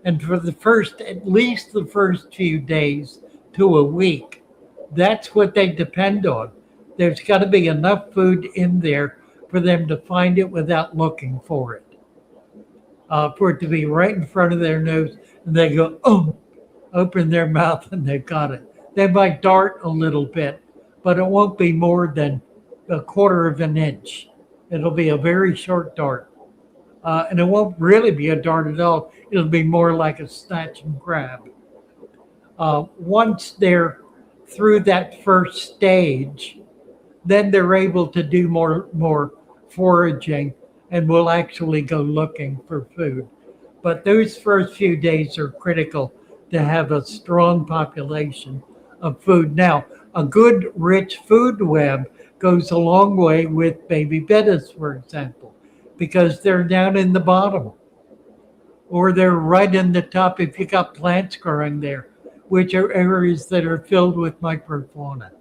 And for at least the first few days to a week, that's what they depend on. There's got to be enough food in there for them to find it without looking for it. For it to be right in front of their nose, and they go, oh, open their mouth and they've got it. They might dart a little bit, but it won't be more than 1/4 of an inch It'll be a very short dart. And it won't really be a dart at all. It'll be more like a snatch and grab. Once they're through that first stage, then they're able to do more foraging and will actually go looking for food. But those first few days are critical to have a strong population of food. Now, a good rich food web goes a long way with baby bettas, for example, because they're down in the bottom or they're right in the top if you got plants growing there, which are areas that are filled with microfauna.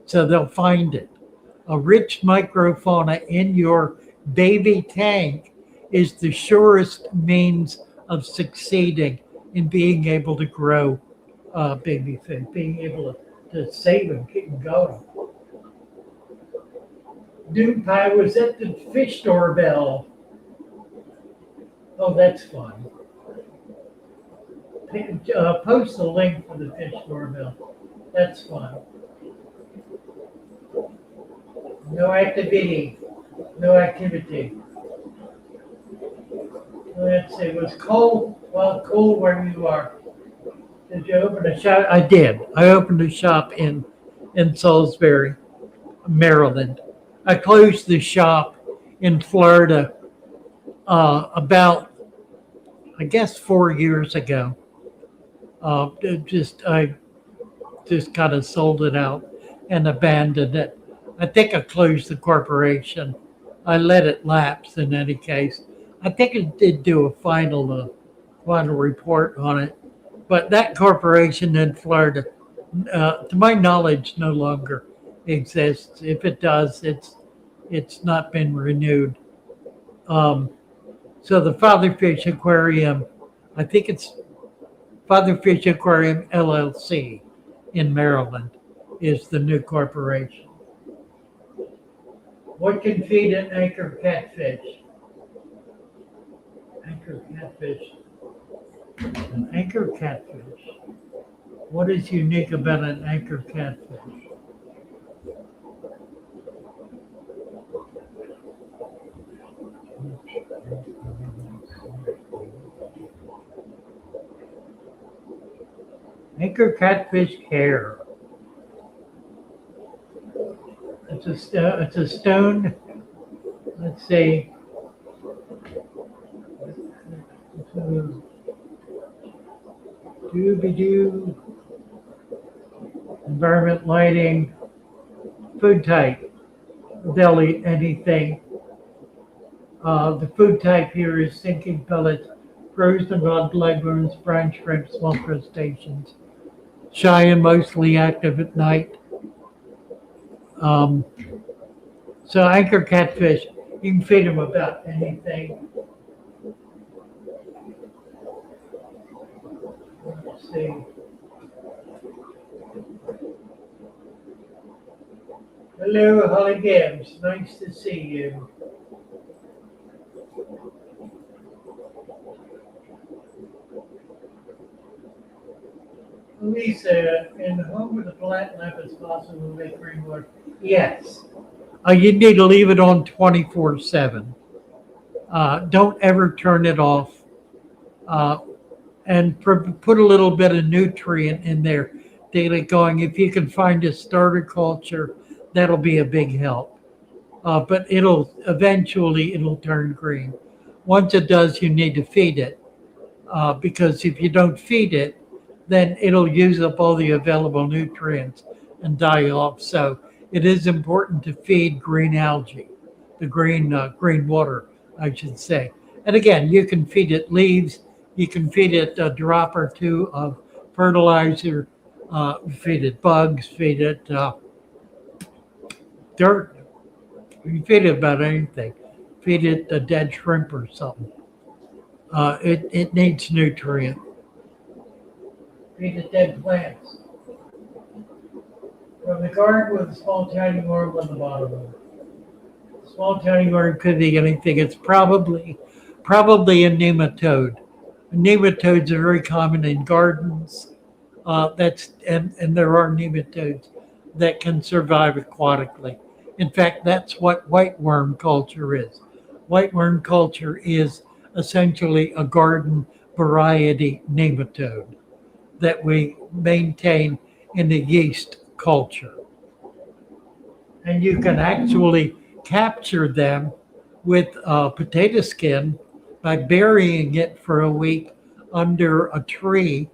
So they'll find it. A rich microfauna in your baby tank is the surest means of succeeding in being able to grow baby food, being able to save them, keep them going. Doom Pie was at the fish doorbell. Oh, that's fun. Post the link for the fish doorbell. That's fun. No activity. No activity. Let's see. Was cold? Well, cool where you are. Did you open a shop? I did. I opened a shop in Salisbury, Maryland. I closed the shop in Florida about, I guess, 4 years ago. I just kind of sold it out and abandoned it. I think I closed the corporation. I let it lapse in any case. I think it did do a final report on it, but that corporation in Florida, to my knowledge, no longer exists. If it does, it's not been renewed. So the Fatherfish Aquarium, I think it's Fatherfish Aquarium LLC in Maryland is the new corporation. What can feed an anchor catfish? Anchor catfish. An anchor catfish. What is unique about an anchor catfish? Anchor catfish hair. It's a stone. Let's see. Doo-be-doo. Environment lighting. Food type. They'll eat anything. The food type here is sinking pellets, frozen rod legumes, brine shrimp, small crustaceans. Shy and mostly active at night. So anchor catfish, you can feed them about anything. Let's see. Hello, Holly Gibbs. Nice to see you. Lisa, in the home with a flat lamp is possible to make rainwater. Yes. You need to leave it on 24/7. Don't ever turn it off. And put a little bit of nutrient in there to get it going. If you can find a starter culture, that'll be a big help. But eventually it'll turn green. Once it does, you need to feed it. Because if you don't feed it, then it'll use up all the available nutrients and die off. So it is important to feed green algae, the green water, I should say. And again, you can feed it leaves, you can feed it a drop or two of fertilizer, feed it bugs, feed it dirt. You can feed it about anything. Feed it a dead shrimp or something. It needs nutrient. Feed it dead plants. From the garden with a small tiny worm on the bottom of it. Small tiny worm could be anything. It's probably a nematode. Nematodes are very common in gardens. And there are nematodes that can survive aquatically. In fact, that's what whiteworm culture is. Whiteworm culture is essentially a garden variety nematode that we maintain in the yeast culture. And you can actually capture them with potato skin by burying it for a week under a tree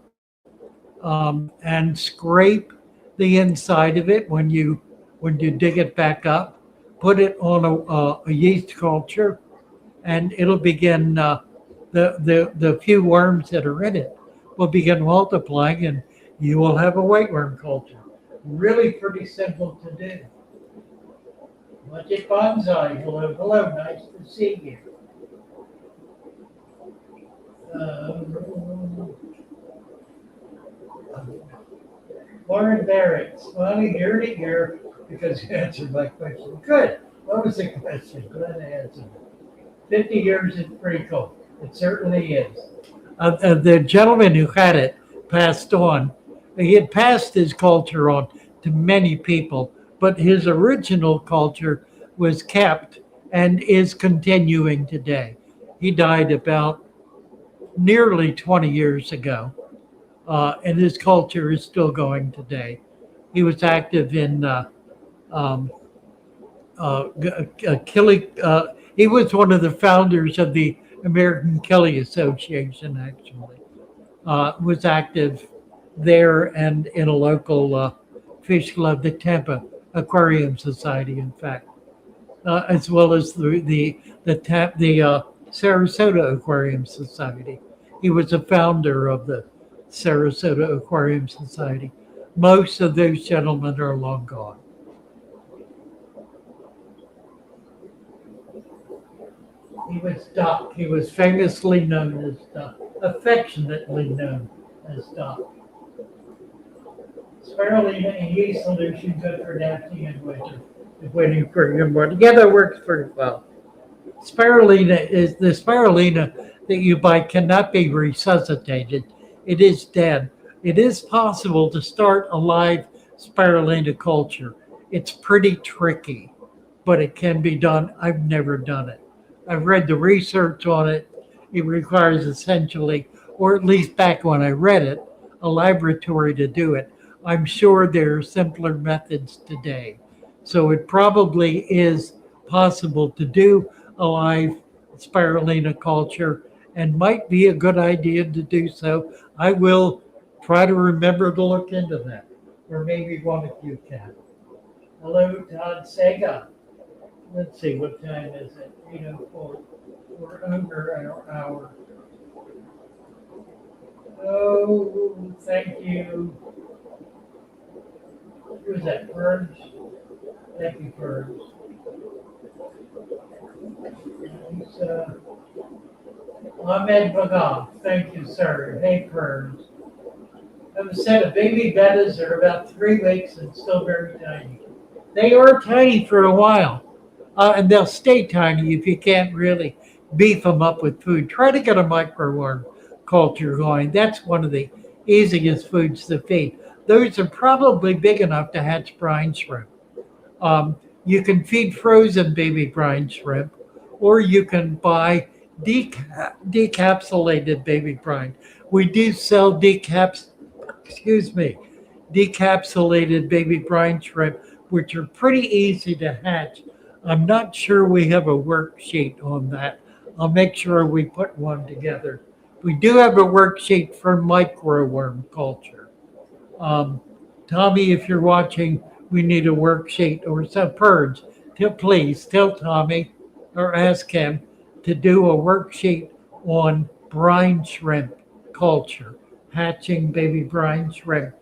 and scrape the inside of it when you dig it back up. Put it on a yeast culture, and it'll begin. The few worms that are in it will begin multiplying, and you will have a white worm culture. Really pretty simple to do. Magic Bonsai, hello, hello, nice to see you. Uh, Lauren Barrett, smiling ear to ear because you answered my question. Good. What was the question? Glad I answered it. 50 years is pretty cool. It certainly is. The gentleman who had it passed on. He had passed his culture on to many people, but his original culture was kept and is continuing today. He died about nearly 20 years ago, and his culture is still going today. He was active in um, Kelly. He was one of the founders of the American Kelly Association. Actually, was active there and in a local fish club, the Tampa Aquarium Society, in fact, as well as the Sarasota Aquarium Society. He was a founder of the Sarasota Aquarium Society. Most of those gentlemen are long gone. He was Doc. He was famously known as Doc, affectionately known as Doc. Spirulina and yeast solution good for adapting in winter. If waiting for your morning. Yeah, that works pretty well. Spirulina is the spirulina that you buy cannot be resuscitated. It is dead. It is possible to start a live spirulina culture. It's pretty tricky, but it can be done. I've never done it. I've read the research on it. It requires essentially, or at least back when I read it, a laboratory to do it. I'm sure there are simpler methods today. So it probably is possible to do a live spirulina culture and might be a good idea to do so. I will try to remember to look into that, or maybe one of you can. Hello, Todd Sega. Let's see, what time is it? 8:04. We're under our hour. Oh, thank you. Who is that? Burns? Thank you, Burns. He's, Ahmed Bagam. Thank you, sir. Hey, Burns. I have a set of baby bettas that are about 3 weeks and still very tiny. They are tiny for a while. And they'll stay tiny if you can't really beef them up with food. Try to get a microworm culture going. That's one of the easiest foods to feed. Those are probably big enough to hatch brine shrimp. You can feed frozen baby brine shrimp, or you can buy decapsulated baby brine. We do sell decapsulated baby brine shrimp, which are pretty easy to hatch. I'm not sure we have a worksheet on that. I'll make sure we put one together. We do have a worksheet for microworm culture. Tommy, if you're watching, we need a worksheet or some purge. Please tell Tommy or ask him to do a worksheet on brine shrimp culture, hatching baby brine shrimp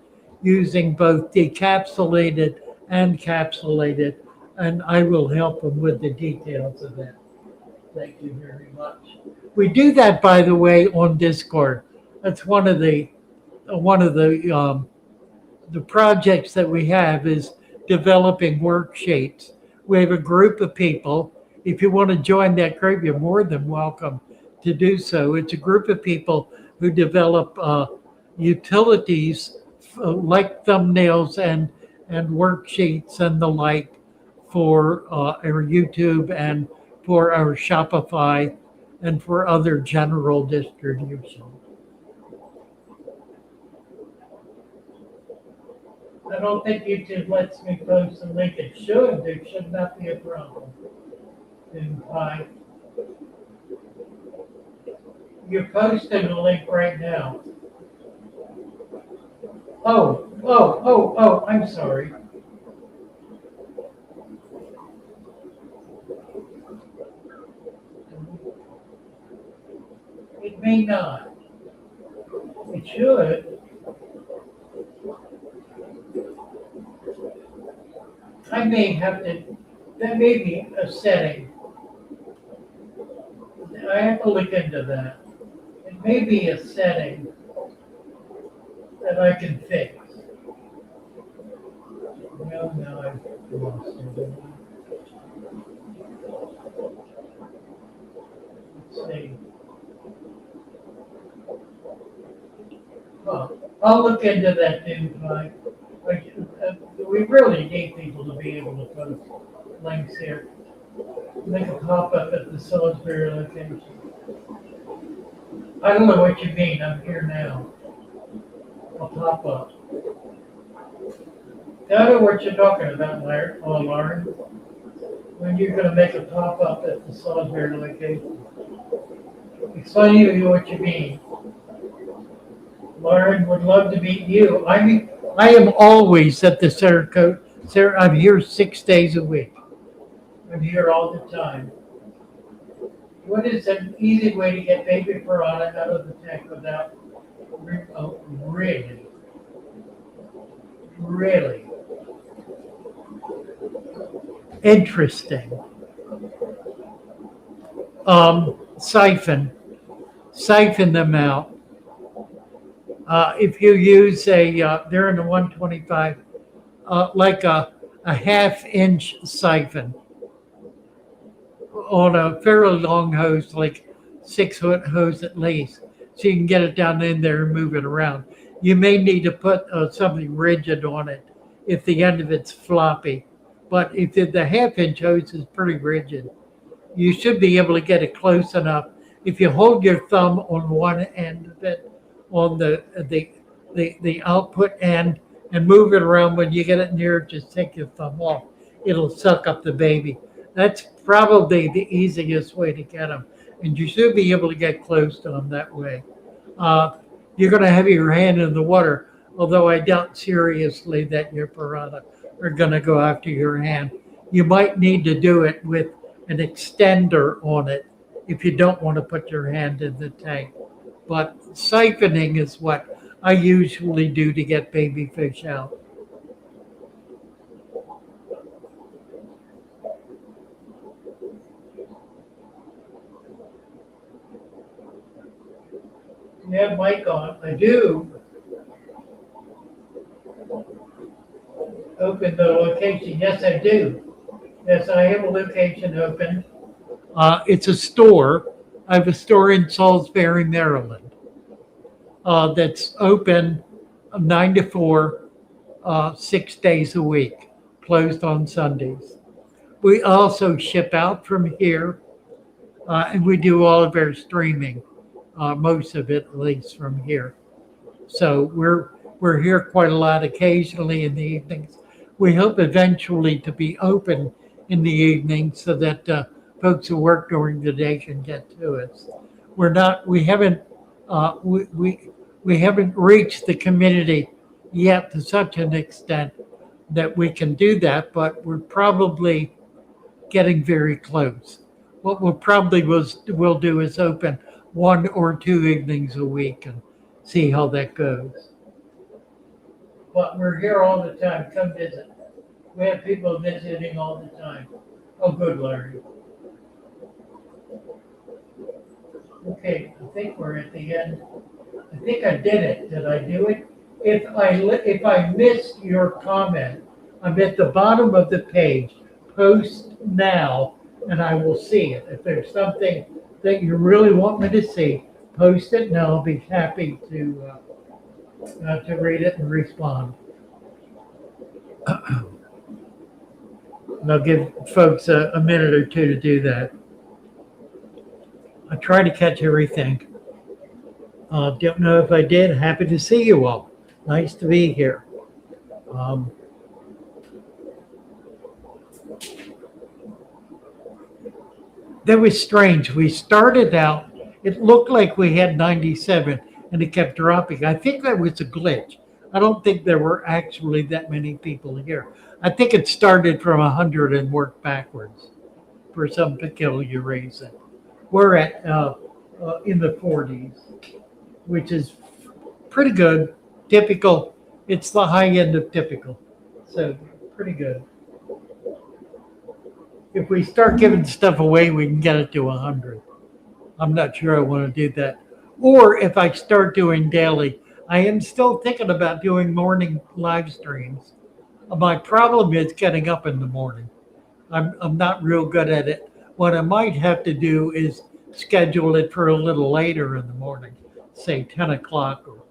using both decapsulated and capsulated, and I will help them with the details of that. Thank you very much. We do that, by the way, on Discord. That's one of the projects that we have is developing worksheets. We have a group of people. If you want to join that group, you're more than welcome to do so. It's a group of people who develop utilities like thumbnails and worksheets and the like for our YouTube and for our Shopify and for other general distribution. I don't think YouTube lets me post a link. It should. There should not be a problem. And you're posting a link right now. Oh, I'm sorry. It may not. It should. I may have to, that may be a setting. I have to look into that. It may be a setting that I can fix. No, I've lost it. Let's see. Well, I'll look into that too, Mike. We really need people to be able to post links here. Make a pop-up at the Salisbury location. I don't know what you mean. I'm here now. I'll pop up. I don't know what you're talking about, Lauren. When you're going to make a pop-up at the Salisbury location. Explain to me what you mean. Lauren would love to meet you. I am always at the Sarah. I'm here 6 days a week. I'm here all the time. What is an easy way to get baby piranha out of the tank without? Oh, really? Interesting. Siphon them out. If you use they're in the 125, like a half-inch siphon on a fairly long hose, like 6-foot hose at least, so you can get it down in there and move it around. You may need to put something rigid on it if the end of it's floppy, but if the half-inch hose is pretty rigid, you should be able to get it close enough. If you hold your thumb on one end of it, on the output end, and move it around, when you get it near, just take your thumb off. It'll suck up the baby. That's probably the easiest way to get them, and you should be able to get close to them that way. You're going to have your hand in the water, although I doubt seriously that your piranha are going to go after your hand. You might need to do it with an extender on it if you don't want to put your hand in the tank. But siphoning is what I usually do to get baby fish out. You have mic on. I do. Open the location. Yes, I do. Yes, I have a location open. It's a store. I have a store in Salisbury, Maryland, that's open 9 to 4, 6 days a week, closed on Sundays. We also ship out from here, and we do all of our streaming, most of it at least from here. So we're here quite a lot, occasionally in the evenings. We hope eventually to be open in the evening so that folks who work during the day can get to us. We haven't reached the community yet to such an extent that we can do that, but we're probably getting very close. What we'll do is open 1 or 2 evenings a week and see how that goes. But we're here all the time. Come visit. We have people visiting all the time. Oh, good, Larry. Okay, I think we're at the end. I think I did it. Did I do it? If I missed your comment, I'm at the bottom of the page. Post now, and I will see it. If there's something that you really want me to see, post it, and I'll be happy to read it and respond. And I'll give folks a minute or two to do that. I try to catch everything. Don't know if I did. Happy to see you all. Nice to be here. Um, that was strange. We started out, it looked like we had 97 and it kept dropping. I think that was a glitch. I don't think there were actually that many people here. I think it started from 100 and worked backwards for some peculiar reason. We're at in the 40s, which is pretty good. Typical. It's the high end of typical. So pretty good. If we start giving stuff away, we can get it to 100. I'm not sure I want to do that. Or if I start doing daily, I am still thinking about doing morning live streams. My problem is getting up in the morning. I'm not real good at it. What I might have to do is schedule it for a little later in the morning, say 10 o'clock or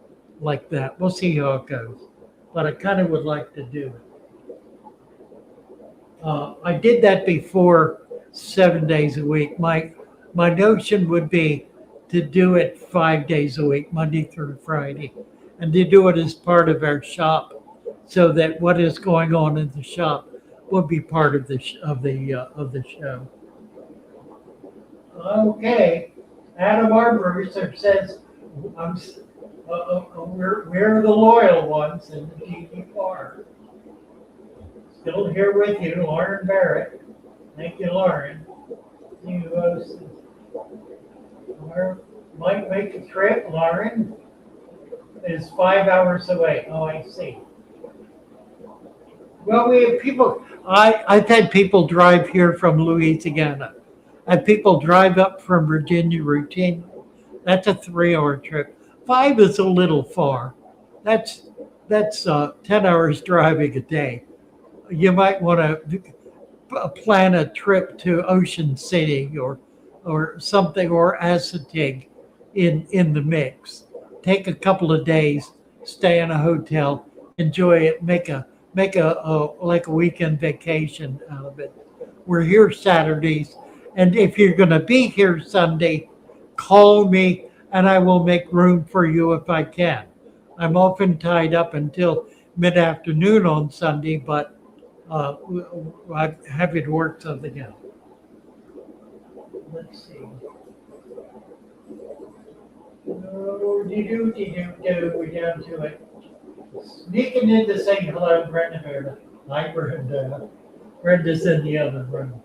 like that. We'll see how it goes. But I kind of would like to do it. I did that before 7 days a week. My notion would be to do it 5 days a week, Monday through Friday, and to do it as part of our shop, so that what is going on in the shop will be part of the show. Okay, Adam Arborister says, we're the loyal ones in the GP4. Still here with you, Lauren Barrett. Thank you, Lauren. Might make a trip. Lauren is 5 hours away. Oh, I see. Well, we have people. I've had people drive here from Louisiana. I've people drive up from Virginia routine. That's a 3 hour trip. 5 is a little far. That's 10 hours driving a day. You might want to plan a trip to Ocean City or something, or Assateague in the mix. Take a couple of days, stay in a hotel, enjoy it, make a like a weekend vacation out of it. We're here Saturdays, and if you're going to be here Sunday, call me and I will make room for you if I can. I'm often tied up until mid-afternoon on Sunday, but I'm happy to work something out. Let's see. Oh, we're down to it. Sneaking in to say hello, Brenda Verda. Hi, Brenda. Brenda's in the other room.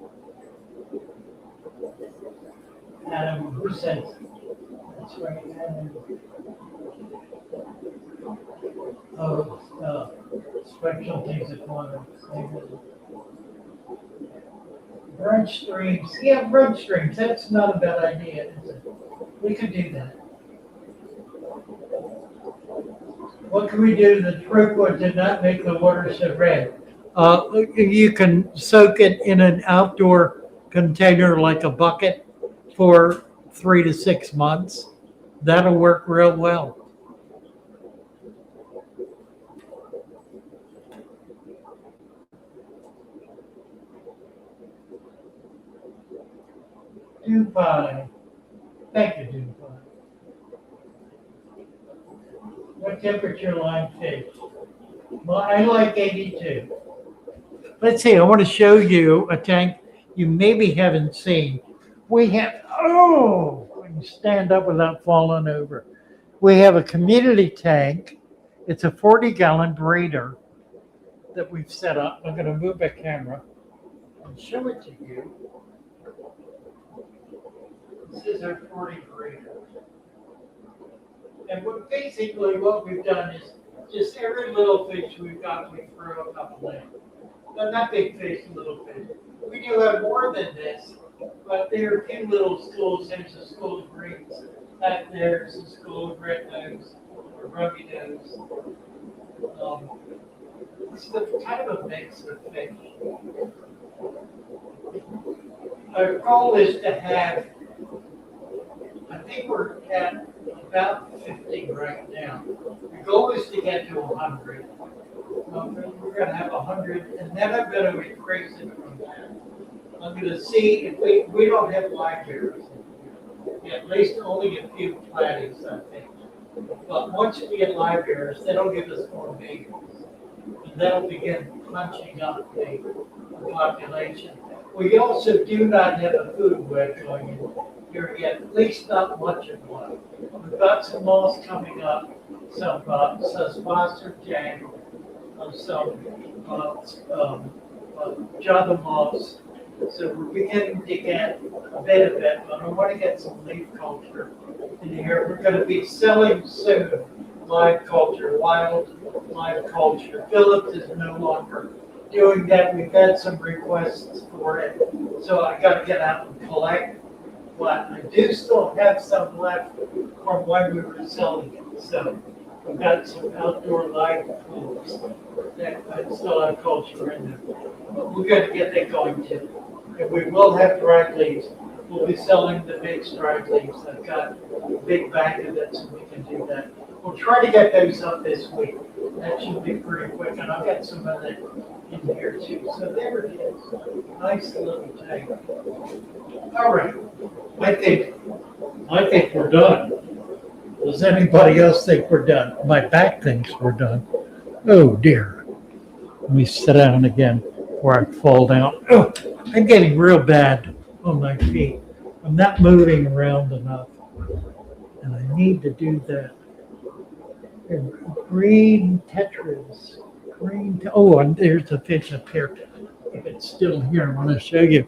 Adam, who says? That's right, Adam. Oh, specialties at quantum. Brunch streams. Yeah, brunch streams. That's not a bad idea, is it? We could do that. What can we do to the throughput to not make the water so red? You can soak it in an outdoor container like a bucket for 3 to 6 months. That'll work real well. Dubai. Thank you, Dubai. What temperature line fish? Well, I like 82. Let's see, I want to show you a tank you maybe haven't seen. We have, I can stand up without falling over. We have a community tank. It's a 40-gallon breeder that we've set up. I'm going to move the camera and show it to you. This is our 40 breeder. And what we've done is just every little fish we've got, we throw a couple in. But not big fish, little fish. We do have more than this, but there are a few little schools. There's a school of greens. There's a school of red nose or ruby nose. It's kind of a mix of fish. Our goal is to have, I think we're at about 50 right now. The goal is to get to 100. We're gonna have 100, and then I'm gonna increase it from there. I'm gonna see if we don't have libraries. At least only a few platies, I think. But once we get libraries, that'll give us more babies. And that'll begin punching up the population. We also do not have a food web going in here yet, at least not much of one. We've got some moths coming up, some sponsor jam, some Java moths. So we're beginning to get a bit of it, but I want to get some leaf culture in here. We're going to be selling soon live culture, wild live culture. Phillips is no longer doing that. We've had some requests for it, so I got to get out and collect. But I do still have some left from when we were selling it. So we've got some outdoor live foods that I still have culture in them. But we're going to get that going too. And we will have dried leaves. We'll be selling the big dried leaves. I've got a big bag of it, so we can do that. We'll try to get those up this week. That should be pretty quick, and I'll get some of that in here too. So there it is. Nice little tank. All right. I think we're done. Does anybody else think we're done? My back thinks we're done. Oh dear. Let me sit down again where I fall down. Oh, I'm getting real bad on my feet. I'm not moving around enough. And I need to do that. And green tetras. And there's a fish up here. If it's still here, I want to show you.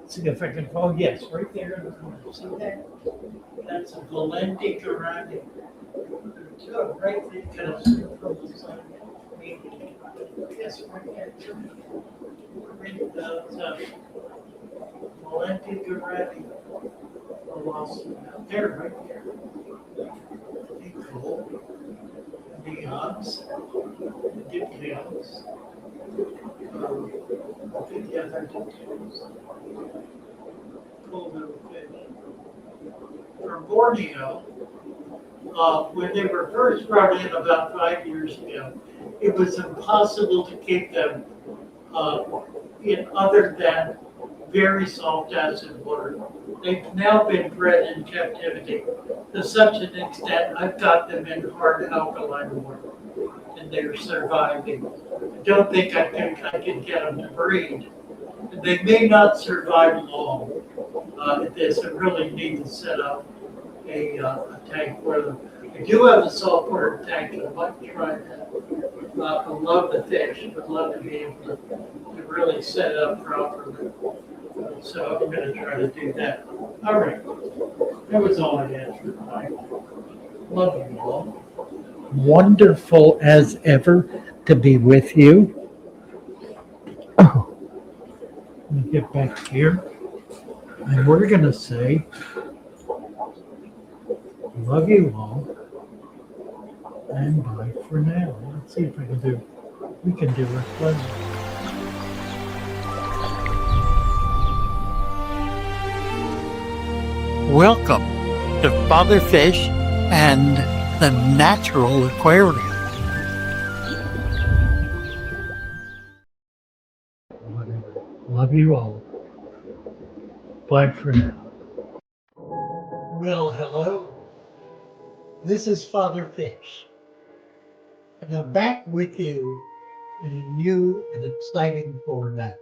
See if I can, oh yes, right there in the corner. See that? That's a Valendi Garani. Oh, right there, kind of from the side. Yes, right there. Read the Valendi Garani. There, right there. Be cool. Neons. Dip neons. Together details. Cool little fish. From Borneo, when they were first brought in about 5 years ago, it was impossible to keep them in other than very salt acid water. They've now been bred in captivity to such an extent I've got them in hard alkaline water, and they're surviving. I don't think I can get them to breed. They may not survive long. This I really need to set up a tank for them. I do have a saltwater tank, and I might try that. I love the fish. I'd love to be able to really set it up properly. So I'm going to try to do that. All right. That was all I had for tonight. Love you all. Wonderful as ever to be with you. Oh, let me get back here. And we're going to say, love you all. And bye for now. Let's see if we can do a closing. Welcome to Father Fish and the Natural Aquarium. Love you all. Bye for now. Well, hello. This is Father Fish. And I'm back with you in a new and exciting format.